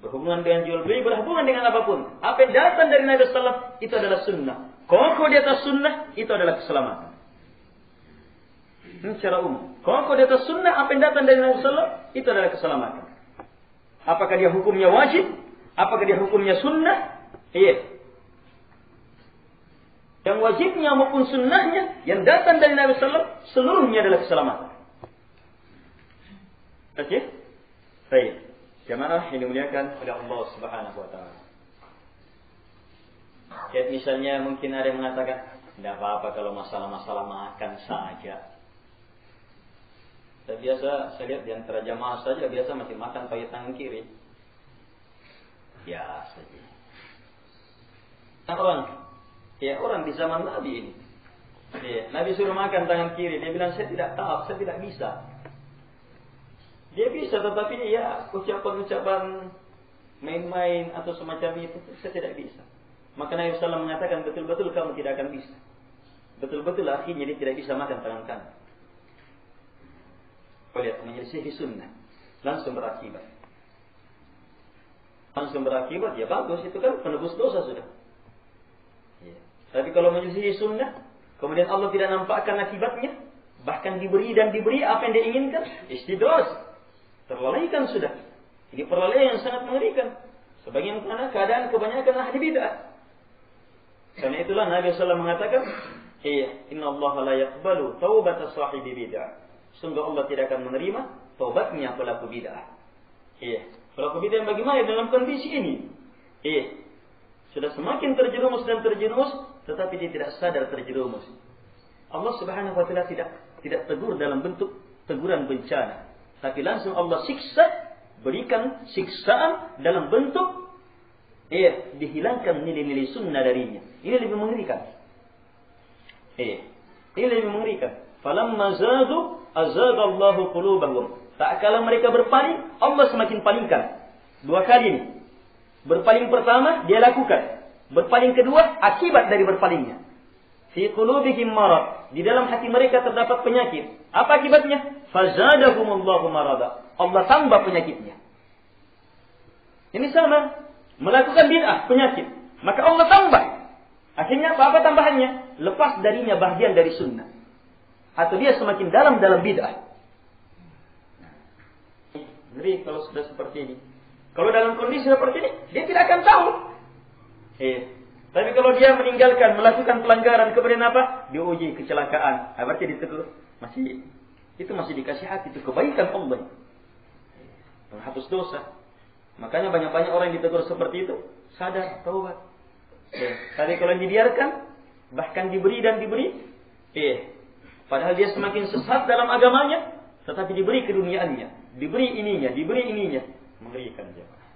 berhubungan dengan jual beli, berhubungan dengan apapun. Apa yang datang dari Nabi SAW itu adalah sunnah. Kokoh di atas sunnah itu adalah keselamatan. Ini secara umum. Kokoh di atas sunnah, apa yang datang dari Nabi SAW itu adalah keselamatan. Apakah dia hukumnya wajib? Apakah dia hukumnya sunnah? Iya. Yang wajibnya maupun sunnahnya yang datang dari Nabi SAW seluruhnya adalah keselamatan. Oke? Baik. Jamaah yang dimuliakan oleh Allah Subhanahu wa taala. Kayak misalnya mungkin ada yang mengatakan, tidak apa-apa kalau masalah-masalah makan saja. Saya lihat di antara jamaah saja biasa masih makan pakai tangan kiri. Ya saja. Orang di zaman Nabi ini. Nabi suruh makan tangan kiri, dia bilang saya tidak tahu, saya tidak bisa. Dia bisa, tetapi ucapan-ucapan main-main atau semacam itu saya tidak bisa. Maka Nabi SAW mengatakan betul-betul kamu tidak akan bisa. Betul-betul akhirnya dia tidak bisa makan tangan kanan. Lihat, menyelisihi sunnah langsung berakibat. Ya bagus, itu kan penebus dosa sudah. Tapi kalau menyelisihi sunnah, kemudian Allah tidak nampakkan akibatnya, bahkan diberi apa yang dia inginkan, istidros. Terlalaikan sudah. Ini perlalaian yang sangat mengerikan. Sebagaimana keadaan kebanyakan ahli bid'ah. Karena itulah Nabi SAW mengatakan, Inna Allah la yaqbalu taubata sahibi bid'ah. Sungguh Allah tidak akan menerima taubatnya pelaku bid'ah. Pelaku bid'ah yang bagaimana dalam kondisi ini? Sudah semakin terjerumus, tetapi dia tidak sadar terjerumus. Allah Subhanahu wa taala tidak tegur dalam bentuk teguran bencana. Tapi langsung Allah berikan siksaan dalam bentuk dihilangkan nilai-nilai sunnah darinya. Ini lebih mengerikan. Ini lebih mengerikan. Falamma zadu azagallahu qulubahum. Tak kala mereka berpaling, Allah semakin palingkan. 2 kali ini. Berpaling pertama dia lakukan. Berpaling kedua akibat dari berpalingnya. Fi qulubihim marad. Di dalam hati mereka terdapat penyakit. Apa akibatnya? Fazadahumullahu marada. Allah tambah penyakitnya. Ini sama. Melakukan bid'ah, penyakit. Maka Allah tambah. Akhirnya apa tambahannya? Lepas darinya bahagian dari sunnah. Atau dia semakin dalam bid'ah. Ngeri kalau sudah seperti ini. Kalau dalam kondisi seperti ini, dia tidak akan tahu. Tapi kalau dia meninggalkan, melakukan pelanggaran, kemudian apa? Diuji kecelakaan. Berarti ditegur. Itu masih dikasih hati, itu kebaikan Allah. Menghapus dosa. Makanya banyak-banyak orang yang ditegur seperti itu, sadar, taubat. Tapi kalau dibiarkan, bahkan diberi, padahal dia semakin sesat dalam agamanya, tetapi diberi keduniaannya, diberi ininya, mengerikan jemaah.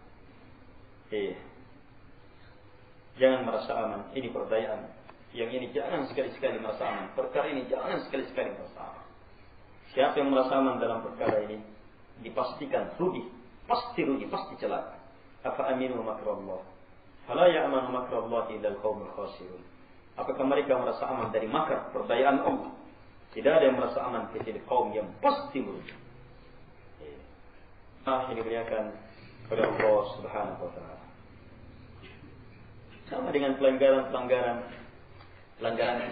Jangan merasa aman, ini perdayaan. Yang ini jangan sekali-sekali merasa aman. Perkara ini jangan sekali-sekali merasa aman. Siapa yang merasa aman dalam perkara ini, dipastikan rugi, pasti celaka. Afa aminu makrallah, fala ya'manu makrallahi illal qaumul khasirun. Apakah mereka merasa aman dari makar perdayaan Allah? Tidak ada yang merasa aman kecuali kaum yang pasti merugi. Ini diberikan oleh Allah Subhanahu wa taala. Sama dengan pelanggaran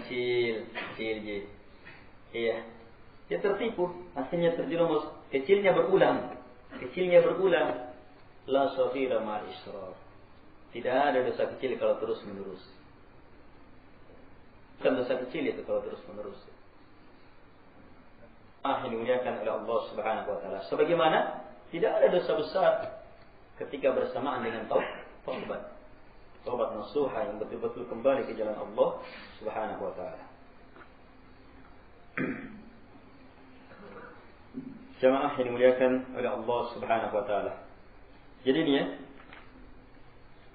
kecil. Dia tertipu, akhirnya terjerumus. Kecilnya berulang. La saghira ma'al israr. Tidak ada dosa kecil kalau terus menerus. Bukan dosa kecil itu kalau terus menerus. Ini dimuliakan oleh Allah Subhanahu wa taala. Sebagaimana tidak ada dosa besar ketika bersamaan dengan taubat. Taubat nasuha yang betul-betul kembali ke jalan Allah Subhanahu wa taala. Jamaah yang dimuliakan oleh Allah Subhanahu wa taala. Jadi ini ya,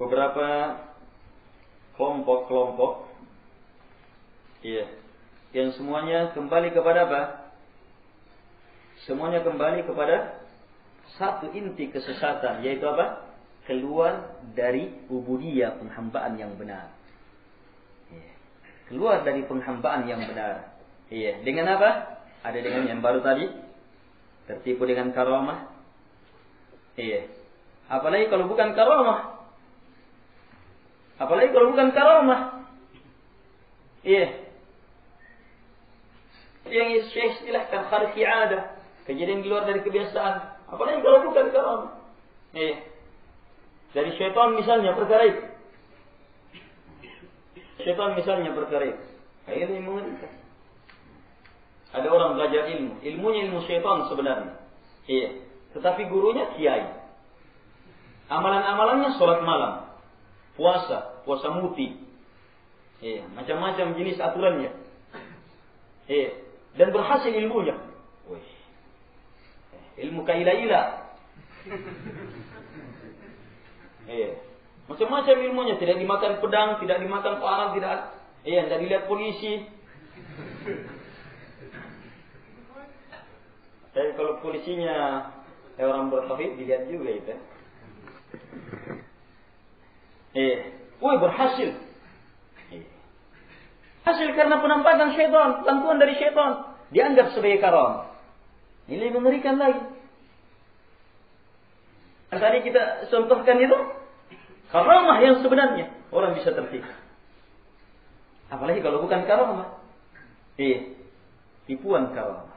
beberapa kelompok-kelompok yang semuanya kembali kepada apa? Semuanya kembali kepada satu inti kesesatan, yaitu apa? Keluar dari ubudiyah, penghambaan yang benar. Keluar dari penghambaan yang benar. Dengan apa? Ada dengan yang baru tadi, tertipu dengan karamah. Apalagi kalau bukan karamah. Apalagi kalau bukan karamah. Yang istilahkan kharqi ada, kejadian di luar dari kebiasaan. Apalagi kalau bukan karamah. Dari syaitan misalnya perkara itu. Syaitan misalnya perkara itu. Akhirnya mengerikan. Ada orang belajar ilmu. Ilmunya ilmu syaitan sebenarnya. Tetapi gurunya kiai. Amalan-amalannya sholat malam. Puasa muti. Macam-macam jenis aturannya. Dan berhasil ilmunya. Ilmu kaila-ila. Macam-macam ilmunya. Tidak dimakan pedang, tidak dimakan parang, tidak dilihat polisi. Tapi kalau polisinya orang bertauhid dilihat juga itu. Berhasil. Hasil karena penampakan syaitan, bantuan dari syaitan, dianggap sebagai karam. Ini mengerikan lagi. Tadi kita contohkan itu karamah yang sebenarnya orang bisa tertipu. Apalagi kalau bukan karamah. Tipuan karamah.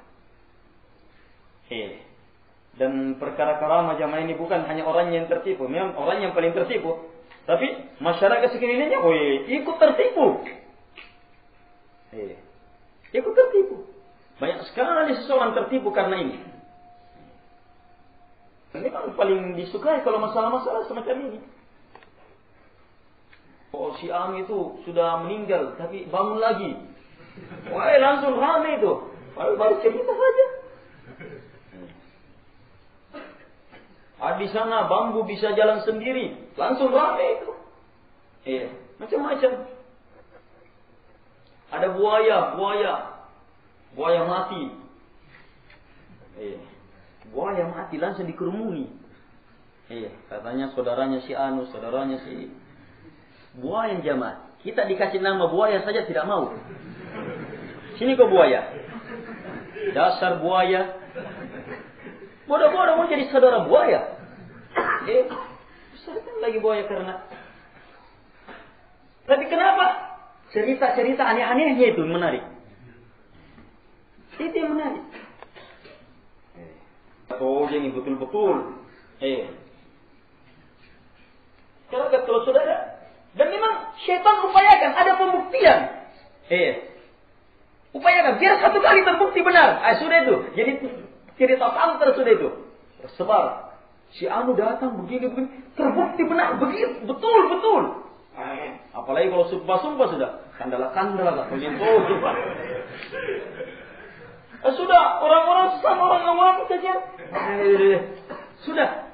Dan perkara karamah jamaah ini bukan hanya orang yang tertipu, memang orang yang paling tertipu, tapi masyarakat sekelilingnya ikut tertipu. Ikut tertipu. Banyak sekali seseorang tertipu karena ini. Ini kan paling disukai kalau masalah-masalah semacam ini. Si Am itu sudah meninggal tapi bangun lagi. Langsung ramai itu. Baru cerita saja. Di sana bambu bisa jalan sendiri, langsung ramai itu. Macam-macam. Ada buaya mati. Buaya mati langsung dikerumuni. Katanya saudaranya si Anu, saudaranya si buaya jamaah. Kita dikasih nama buaya saja tidak mau. Sini kok buaya. Dasar buaya. Bodoh-bodoh mau jadi saudara buaya. Besarkan lagi buaya karena. Tapi kenapa? Cerita-cerita aneh-anehnya itu menarik. Itu yang menarik. Yang betul-betul. Kalau saudara. Dan memang syaitan upayakan. Ada pembuktian. Upayakan. Biar satu kali terbukti benar. Sudah itu. Jadi cerita santer sudah itu. Tersebar. Si Anu datang begini-begini. Terbukti benar. Begitu. Betul. Apalagi kalau sumpah-sumpah sudah. Kandala-kandala. Sudah. Orang-orang sama orang awam saja. Sudah.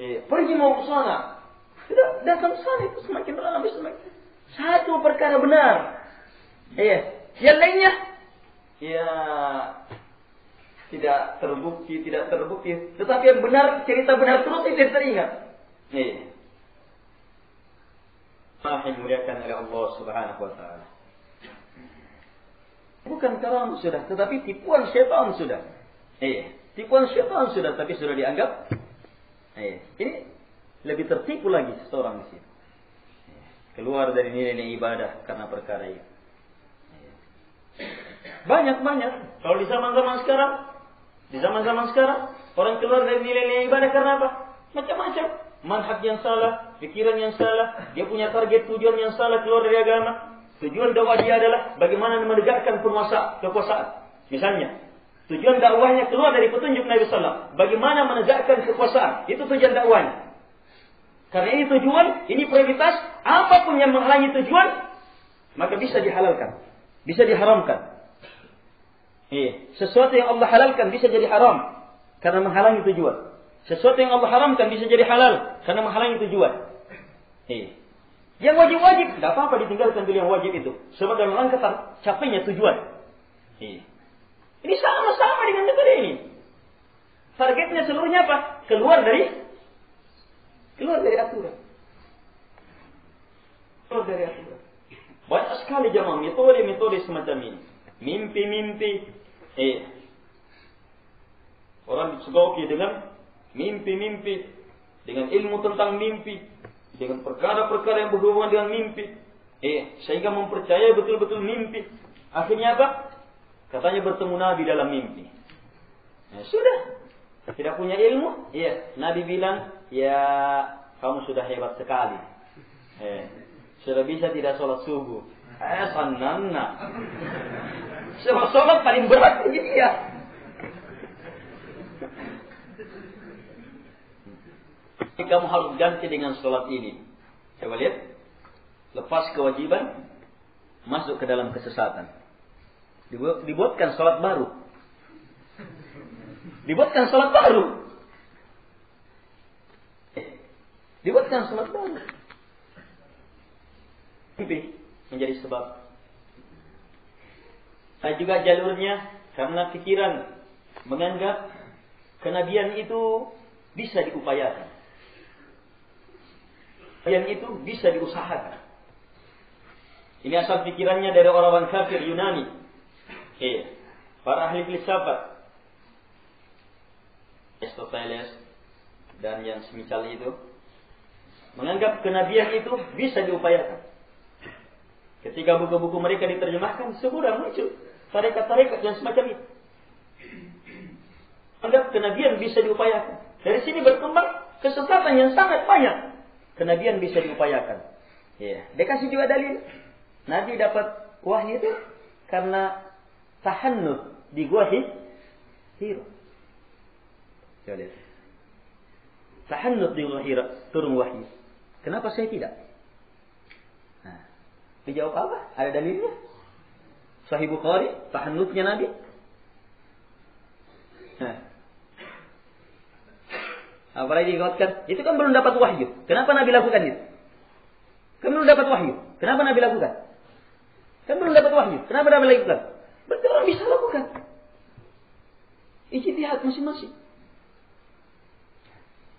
Pergi mau ke sana. Sudah. Datang ke sana itu semakin lama semakin. Satu perkara benar. Yang lainnya. Tidak terbukti. Tetapi yang benar, cerita benar terus tidak teringat. Yang dimuliakan oleh Allah Subhanahu wa taala. Bukan karam sudah, tetapi tipuan syaitan sudah. Tipuan syaitan sudah, tapi sudah dianggap. Ini lebih tertipu lagi seorang di sini. Keluar dari nilai-nilai ibadah karena perkara itu. Banyak. Kalau di zaman-zaman sekarang, orang keluar dari nilai-nilai ibadah karena apa? Macam-macam. Manhaj yang salah, pikiran yang salah, dia punya target tujuan yang salah keluar dari agama. Tujuan dakwah dia adalah bagaimana menegakkan kekuasaan. Misalnya, tujuan dakwahnya keluar dari petunjuk Nabi sallallahu alaihi wasallam. Bagaimana menegakkan kekuasaan? Itu tujuan dakwahnya. Karena ini tujuan, ini prioritas. Apapun yang menghalangi tujuan, maka bisa dihalalkan, bisa diharamkan. Sesuatu yang Allah halalkan bisa jadi haram. karena menghalangi tujuan. Sesuatu yang Allah haramkan bisa jadi halal karena menghalangi tujuan. Yang wajib-wajib, tidak apa-apa ditinggalkan dulu yang wajib itu. Sebab dalam rangka capainya tujuan. Ini sama-sama dengan metode ini. Targetnya seluruhnya apa? Keluar dari aturan. Keluar dari aturan. Banyak sekali jamaah metode semacam ini. Mimpi-mimpi. Orang dicegoki dengan mimpi-mimpi. Dengan ilmu tentang mimpi. Dengan perkara-perkara yang berhubungan dengan mimpi. Sehingga mempercayai betul-betul mimpi. Akhirnya apa? Katanya bertemu Nabi dalam mimpi. Sudah. Tidak punya ilmu? Nabi bilang, ya kamu sudah hebat sekali. Sudah bisa tidak sholat subuh. Sananna. Sebab sholat paling berat bagi dia. Kamu harus ganti dengan sholat ini. Coba lihat. Lepas kewajiban, masuk ke dalam kesesatan. Dibuatkan sholat baru. Dibuatkan sholat baru. Mimpi menjadi sebab. Nah juga jalurnya karena pikiran menganggap kenabian itu bisa diupayakan. Yang itu bisa diusahakan. Ini asal pikirannya dari orang-orang kafir Yunani. Para ahli filsafat, Aristoteles dan yang semisal itu, menganggap kenabian itu bisa diupayakan. Ketika buku-buku mereka diterjemahkan, segera muncul tarekat-tarekat yang semacam itu. Menganggap kenabian bisa diupayakan. Dari sini berkembang kesesatan yang sangat banyak. Kenabian bisa diupayakan. Dia kasih juga dalil. Nabi dapat wahyu itu karena tahannud di gua Hira. Coba lihat. Tahannud di gua Hira, turun wahyu. Kenapa saya tidak? Dijawab apa? Ada dalilnya? Sahih Bukhari, tahannudnya Nabi. Apalagi dikatakan, itu kan belum dapat wahyu. Kenapa Nabi lakukan itu? Kan belum dapat wahyu. Kenapa Nabi lakukan? Kan belum dapat wahyu. Kenapa Nabi lakukan? Berarti orang bisa lakukan. Ijtihad masing-masing.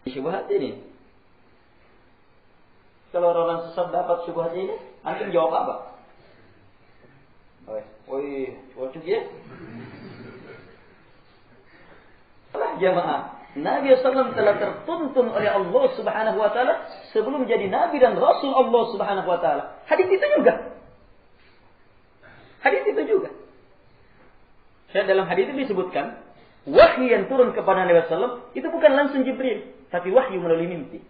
Syubhat ini. Kalau orang sesat dapat syubhat ini, antum jawab apa? Wajib ya? Jamaah. Nabi SAW telah tertuntun oleh Allah Subhanahu Wa Taala sebelum jadi Nabi dan Rasul Allah Subhanahu Wa Taala. Hadis itu juga. Dalam hadis itu disebutkan wahyu yang turun kepada Nabi SAW itu bukan langsung Jibril, tapi wahyu melalui mimpi.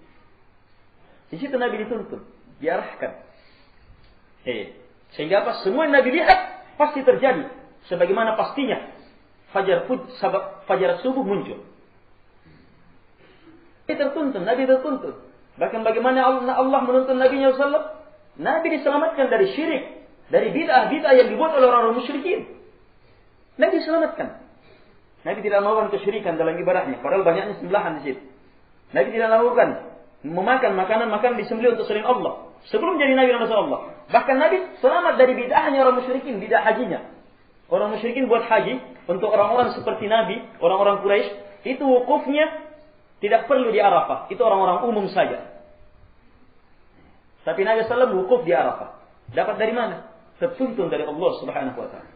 Di situ Nabi dituntun, diarahkan. Sehingga apa? Semua yang Nabi lihat pasti terjadi. Sebagaimana pastinya fajar subuh muncul. Nabi tertuntun. Bahkan bagaimana Allah menuntun Nabi SAW? Nabi diselamatkan dari syirik, dari bid'ah yang dibuat oleh orang-orang musyrikin. Nabi diselamatkan. Nabi tidak melakukan kesyirikan dalam ibadahnya, padahal banyaknya sembelahan di situ. Nabi tidak melakukan memakan makanan disembelih untuk selain Allah sebelum jadi Nabi dan Rasul Allah. Bahkan Nabi selamat dari bid'ahnya orang musyrikin, bid'ah hajinya. Orang musyrikin buat haji untuk orang-orang seperti Nabi, orang-orang Quraisy, itu wukufnya tidak perlu di Arafah. Itu orang-orang umum saja. Tapi Nabi SAW wukuf di Arafah. Dapat dari mana? Tertuntun dari Allah Subhanahu Wa Taala.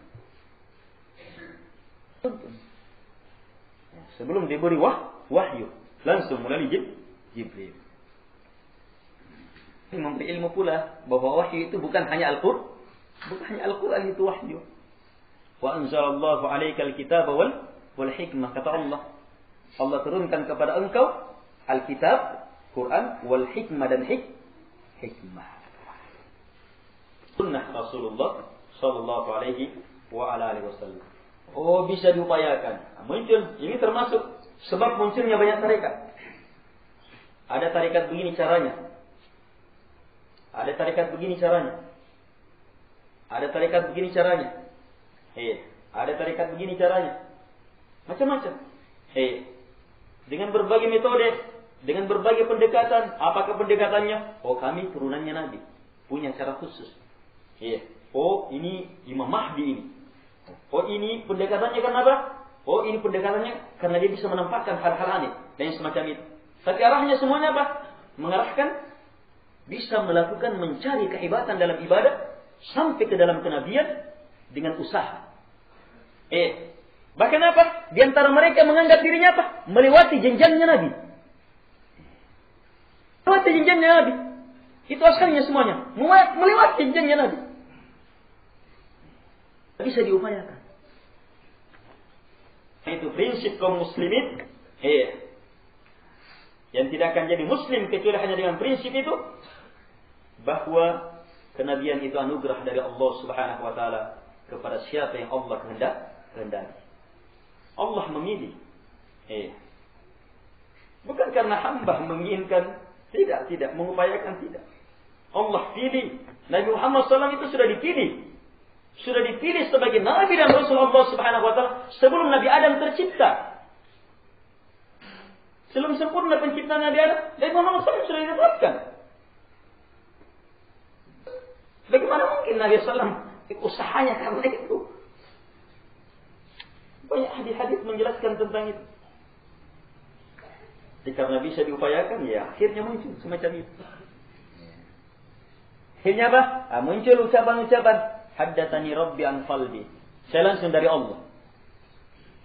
Sebelum diberi wahyu, langsung melalui Jibril. Ini memberi ilmu pula bahwa wahyu itu bukan hanya Al-Quran itu wahyu. Wa anzalallahu 'alaikal kitaba wal hikmah, kata Allah. Allah turunkan kepada engkau Alkitab, Quran, wal hikmah dan hikmah. Sunnah Rasulullah sallallahu alaihi wa ala alihi wasallam. Bisa diupayakan. Muncul, ini termasuk sebab munculnya banyak tarekat. Ada tarekat begini caranya. Ada tarekat begini caranya. Ada tarekat begini caranya. Ada tarekat begini caranya. Macam-macam. dengan berbagai metode, dengan berbagai pendekatan. Apakah pendekatannya? Oh, kami turunannya Nabi, punya cara khusus. Iya. Oh, ini Imam Mahdi ini. Oh, ini pendekatannya karena apa? Oh, ini pendekatannya karena dia bisa menampakkan hal-hal aneh dan semacam itu. Tapi arahnya semuanya apa? Mengarahkan bisa melakukan mencari kehebatan dalam ibadah sampai ke dalam kenabian dengan usaha. Bahkan apa? Di antara mereka menganggap dirinya apa? Melewati jenjangnya Nabi. Melewati jenjangnya Nabi. Itu asalnya semuanya. Melewati jenjangnya Nabi. Bisa diupayakan. Itu prinsip kaum muslimin. Yang tidak akan jadi muslim kecuali hanya dengan prinsip itu. Bahwa kenabian itu anugerah dari Allah Subhanahu wa taala kepada siapa yang Allah kehendaki. Allah memilih. Bukan karena hamba menginginkan, tidak mengupayakan, tidak. Allah pilih. Nabi Muhammad SAW itu sudah dipilih. Sudah dipilih sebagai Nabi dan Rasul Allah Subhanahu wa taala sebelum Nabi Adam tercipta. Sebelum sempurna penciptaan Nabi Adam, Nabi Muhammad SAW sudah ditetapkan. Bagaimana mungkin Nabi SAW usahanya karena itu? Banyak hadis-hadis menjelaskan tentang itu. Karena bisa diupayakan, ya akhirnya muncul semacam itu. Akhirnya apa? Muncul ucapan-ucapan. Haddatsani Rabbi an qalbi. Saya langsung dari Allah.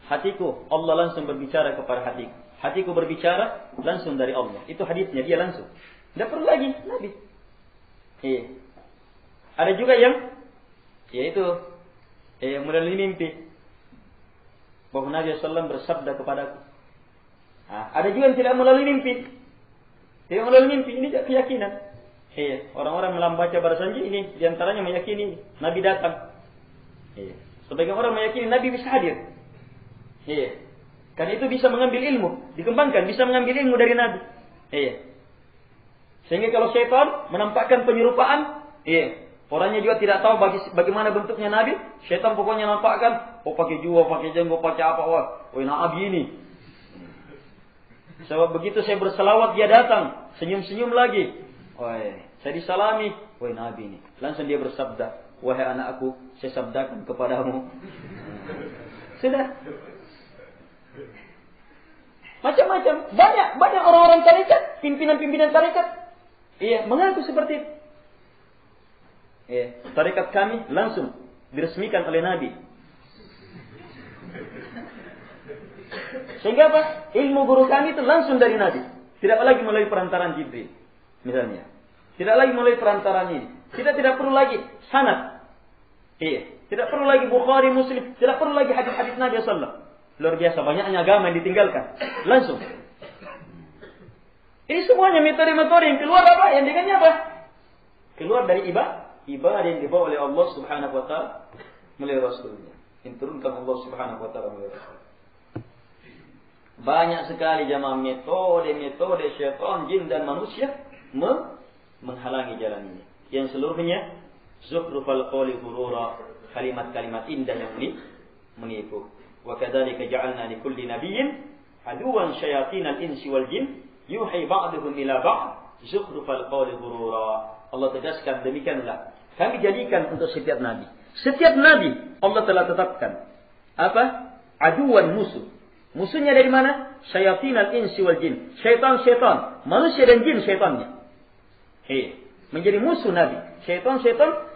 Hatiku, Allah langsung berbicara kepada hatiku. Hatiku berbicara langsung dari Allah. Itu hadisnya, dia langsung. Tidak perlu lagi Nabi. Ada juga yang yaitu melalui mimpi. Bahwa Nabi SAW bersabda kepadaku. Ada juga yang tidak melalui mimpi. Tidak melalui mimpi, ini keyakinan. Orang-orang membaca barasanji ini diantaranya meyakini Nabi datang. Sebagian orang meyakini Nabi bisa hadir. Karena itu bisa mengambil ilmu, dikembangkan, bisa mengambil ilmu dari Nabi. Sehingga kalau syaitan menampakkan penyerupaan, orangnya juga tidak tahu bagaimana bentuknya Nabi. Syaitan pokoknya nampakkan, pakai jubah, pakai jenggot, pakai apa, Nabi ini. Sebab begitu saya berselawat dia datang, senyum-senyum lagi. Saya disalami, Nabi ini. Langsung dia bersabda, wahai anakku, saya sabdakan kepadamu. Sudah. Macam-macam, banyak orang-orang tarekat, pimpinan-pimpinan tarekat, mengaku seperti itu. Tarekat kami langsung diresmikan oleh Nabi. Sehingga apa? Ilmu guru kami itu langsung dari Nabi. Tidak lagi melalui perantaran Jibril. Misalnya. Tidak lagi melalui perantaran ini. Tidak perlu lagi sanad. Tidak perlu lagi Bukhari, Muslim. Tidak perlu lagi hadis-hadis Nabi SAW. Luar biasa banyaknya agama yang ditinggalkan. Langsung. Ini semuanya metode-metode yang keluar apa? Yang dengannya apa? Keluar dari ibadah yang dibawa oleh Allah Subhanahu wa taala melalui Rasulnya. Yang turunkan Allah Subhanahu wa taala melalui Rasul. Banyak sekali jamaah metode syaitan, jin dan manusia menghalangi jalan ini. Yang seluruhnya zukhrufal qawli ghurura, kalimat-kalimat indah yang menipu. Wa kadzalika ja'alna likulli nabiyyin aduwan syayatinal insi wal jin yuhi ba'duhum ila ba'd zukhrufal qawli ghurura. Allah tegaskan demikianlah kami jadikan untuk setiap nabi. Setiap nabi Allah telah tetapkan apa? Aduwan musuh. Musuhnya dari mana? Syayatinal insi wal jin. Syaitan, manusia dan jin syaitannya. Menjadi musuh Nabi. Syaitan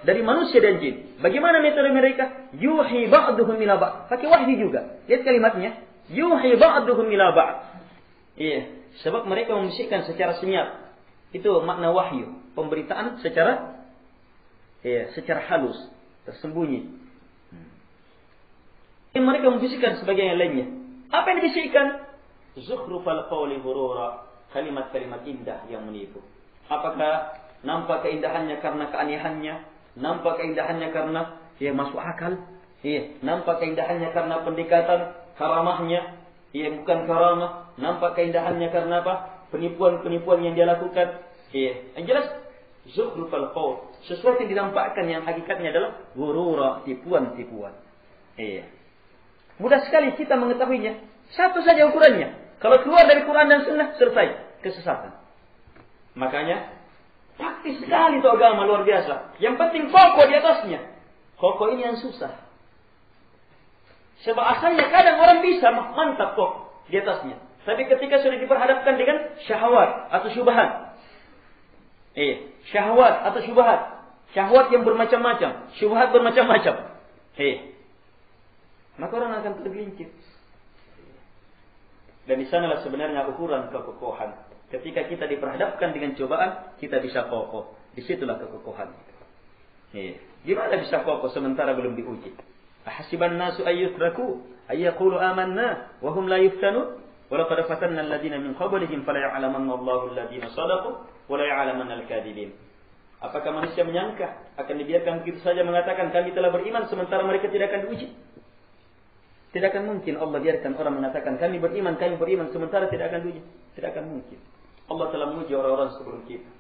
dari manusia dan jin. Bagaimana metode mereka? Yuhi ba'duhum ila ba'd. Pakai wahyu juga. Lihat kalimatnya. Yuhi ba'duhum ila ba'd. Sebab mereka membisikkan secara senyap. Itu makna wahyu. Pemberitaan secara halus. Tersembunyi. Mereka membisikkan sebagai yang lainnya. Apa yang dibisikkan? Zukhrufal qawli ghurura. Kalimat-kalimat indah yang menipu. Apakah nampak keindahannya karena keanehannya? Nampak keindahannya karena masuk akal? Nampak keindahannya karena pendekatan karamahnya? Bukan karamah. Nampak keindahannya karena apa? Penipuan-penipuan yang dia lakukan? Yang jelas zukhrufal qawl. Sesuatu yang dinampakkan yang hakikatnya adalah ghurura, tipuan-tipuan. Mudah sekali kita mengetahuinya. Satu saja ukurannya. Kalau keluar dari Quran dan Sunnah, selesai kesesatan. Makanya praktis sekali itu agama, luar biasa. Yang penting kokoh di atasnya. Kokoh ini yang susah. Sebab asalnya kadang orang bisa mantap kokoh di atasnya. Tapi ketika sudah diperhadapkan dengan syahwat atau syubhat. Syahwat atau syubhat. Syahwat yang bermacam-macam, syubhat bermacam-macam. Maka orang akan tergelincir. Dan di sanalah sebenarnya ukuran kekokohan. Ketika kita diperhadapkan dengan cobaan, kita bisa kokoh. Disitulah kekokohan. Gimana bisa kokoh sementara belum diuji? Ahasiban nasu ayyutraku ayyaqulu amanna wa hum la yuftanun wa laqad fatanna alladziina min qablihim fala ya'lamanna Allahu alladziina shadaqu wa la ya'lamanna al-kadhibin. Apakah manusia menyangka akan dibiarkan begitu saja mengatakan kami telah beriman sementara mereka tidak akan diuji? Tidak akan mungkin Allah biarkan orang mengatakan kami beriman sementara tidak akan diuji. Tidak akan mungkin. Allah telah menguji orang-orang sebelum kita.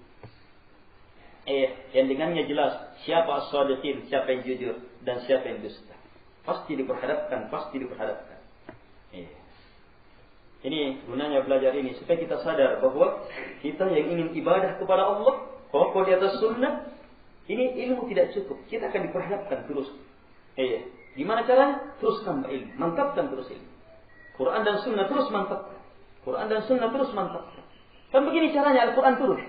Yang dengannya jelas siapa as-shadiqin, siapa yang jujur dan siapa yang dusta. Pasti diperhadapkan. Ini gunanya belajar ini supaya kita sadar bahwa kita yang ingin ibadah kepada Allah, kokoh di atas sunnah, ini ilmu tidak cukup. Kita akan diperhadapkan terus. Gimana caranya? Terus tambah ilmu, mantapkan terus ilmu. Quran dan sunnah terus mantapkan. Kan begini caranya Al-Quran turun.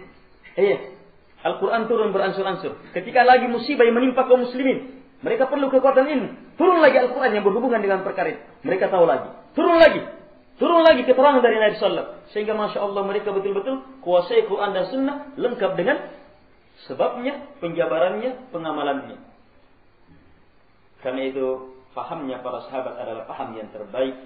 Al-Quran turun beransur-ansur. Ketika lagi musibah yang menimpa kaum muslimin, mereka perlu kekuatan ilmu. Turun lagi Al-Quran yang berhubungan dengan perkara itu. Mereka tahu lagi. Turun lagi keterangan dari Nabi Sallallahu. Sehingga Masya Allah mereka betul-betul kuasai Quran dan Sunnah lengkap dengan sebabnya, penjabarannya, pengamalannya. Karena itu pahamnya para sahabat adalah paham yang terbaik,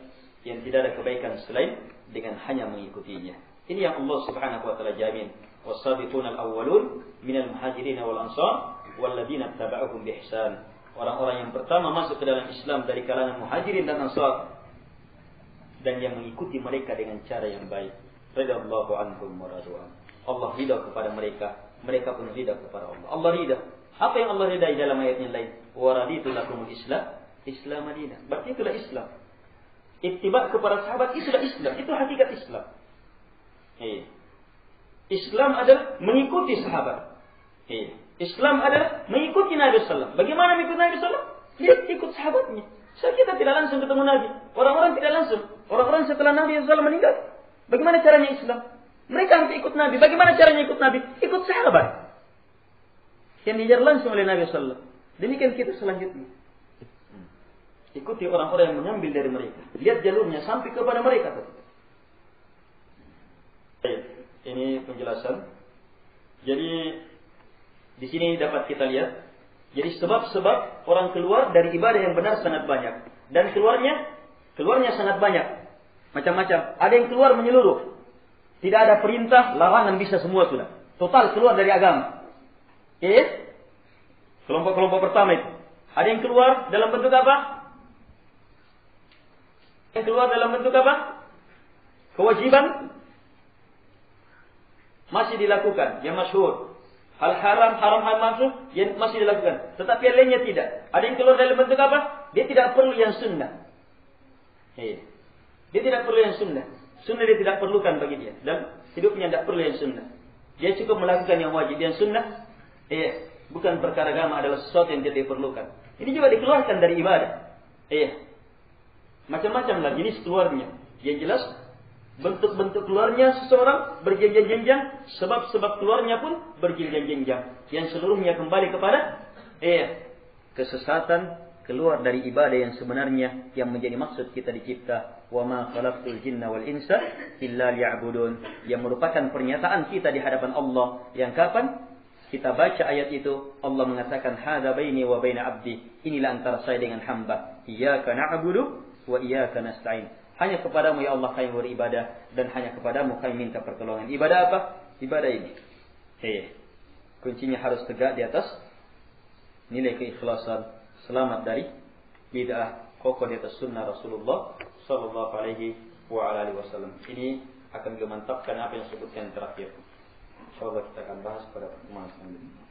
yang tidak ada kebaikan selain dengan hanya mengikutinya. Ini yang Allah Subhanahu wa taala jamin. Was-sabiqunal awwalun minal muhajirin wal ansar walladzina tabauhum bi ihsan. Orang-orang yang pertama masuk ke dalam Islam dari kalangan muhajirin dan ansar dan yang mengikuti mereka dengan cara yang baik. Radhiyallahu anhum wa radwan. Allah ridha kepada mereka, mereka pun ridha kepada Allah. Allah ridha. Apa yang Allah ridai dalam ayat yang lain? Wa raditu lakumul Islam madinah. Berarti itulah Islam. Ittiba kepada sahabat itulah Islam. Itu hakikat Islam. Islam adalah mengikuti sahabat. Islam adalah mengikuti Nabi Sallallahu. Bagaimana mengikuti Nabi Sallallahu? Dia ikut sahabatnya. So, kita tidak langsung ketemu Nabi. Orang-orang tidak langsung. Orang-orang setelah Nabi Sallallahu meninggal. Bagaimana caranya Islam? Mereka harus ikut Nabi. Bagaimana caranya ikut Nabi? Ikut sahabat. Yang diajar langsung oleh Nabi Sallallahu. Demikian kita selanjutnya. Ikuti orang-orang yang mengambil dari mereka. Lihat jalurnya sampai kepada mereka. Ini penjelasan. Jadi di sini dapat kita lihat. Jadi sebab-sebab orang keluar dari ibadah yang benar sangat banyak. Dan keluarnya sangat banyak. Macam-macam. Ada yang keluar menyeluruh. Tidak ada perintah, larangan bisa semua sudah. Total keluar dari agama. Kelompok-kelompok pertama itu. Ada yang keluar dalam bentuk apa? Yang keluar dalam bentuk apa? Kewajiban masih dilakukan, yang masyhur. Hal haram masuk, yang masih dilakukan. Tetapi yang lainnya tidak. Ada yang keluar dalam bentuk apa? Dia tidak perlu yang sunnah. Dia tidak perlu yang sunnah. Sunnah dia tidak perlukan bagi dia. Dan hidupnya tidak perlu yang sunnah. Dia cukup melakukan yang wajib. Yang sunnah, bukan perkara agama, adalah sesuatu yang tidak diperlukan. Ini juga dikeluarkan dari ibadah. Macam-macam lah jenis keluarnya. Yang jelas, bentuk-bentuk keluarnya seseorang berjenjang-jenjang, sebab-sebab keluarnya pun berjenjang-jenjang. Yang seluruhnya kembali kepada kesesatan, keluar dari ibadah yang sebenarnya yang menjadi maksud kita dicipta. Wa ma khalaqtul jinna wal insa illa liya'budun. Yang merupakan pernyataan kita di hadapan Allah. Yang kapan kita baca ayat itu, Allah mengatakan hadza baini wa baina abdi. Inilah antara saya dengan hamba. Iyyaka na'budu wa iyyaka nasta'in. Hanya kepadamu ya Allah kami beribadah dan hanya kepadamu kami minta pertolongan. Ibadah apa? Ibadah ini. Kuncinya harus tegak di atas nilai keikhlasan, selamat dari bid'ah, kokoh di atas sunnah Rasulullah sallallahu alaihi wa alihi wasallam. Ini akan memantapkan apa yang disebutkan terakhir. Insyaallah kita akan bahas pada pertemuan selanjutnya.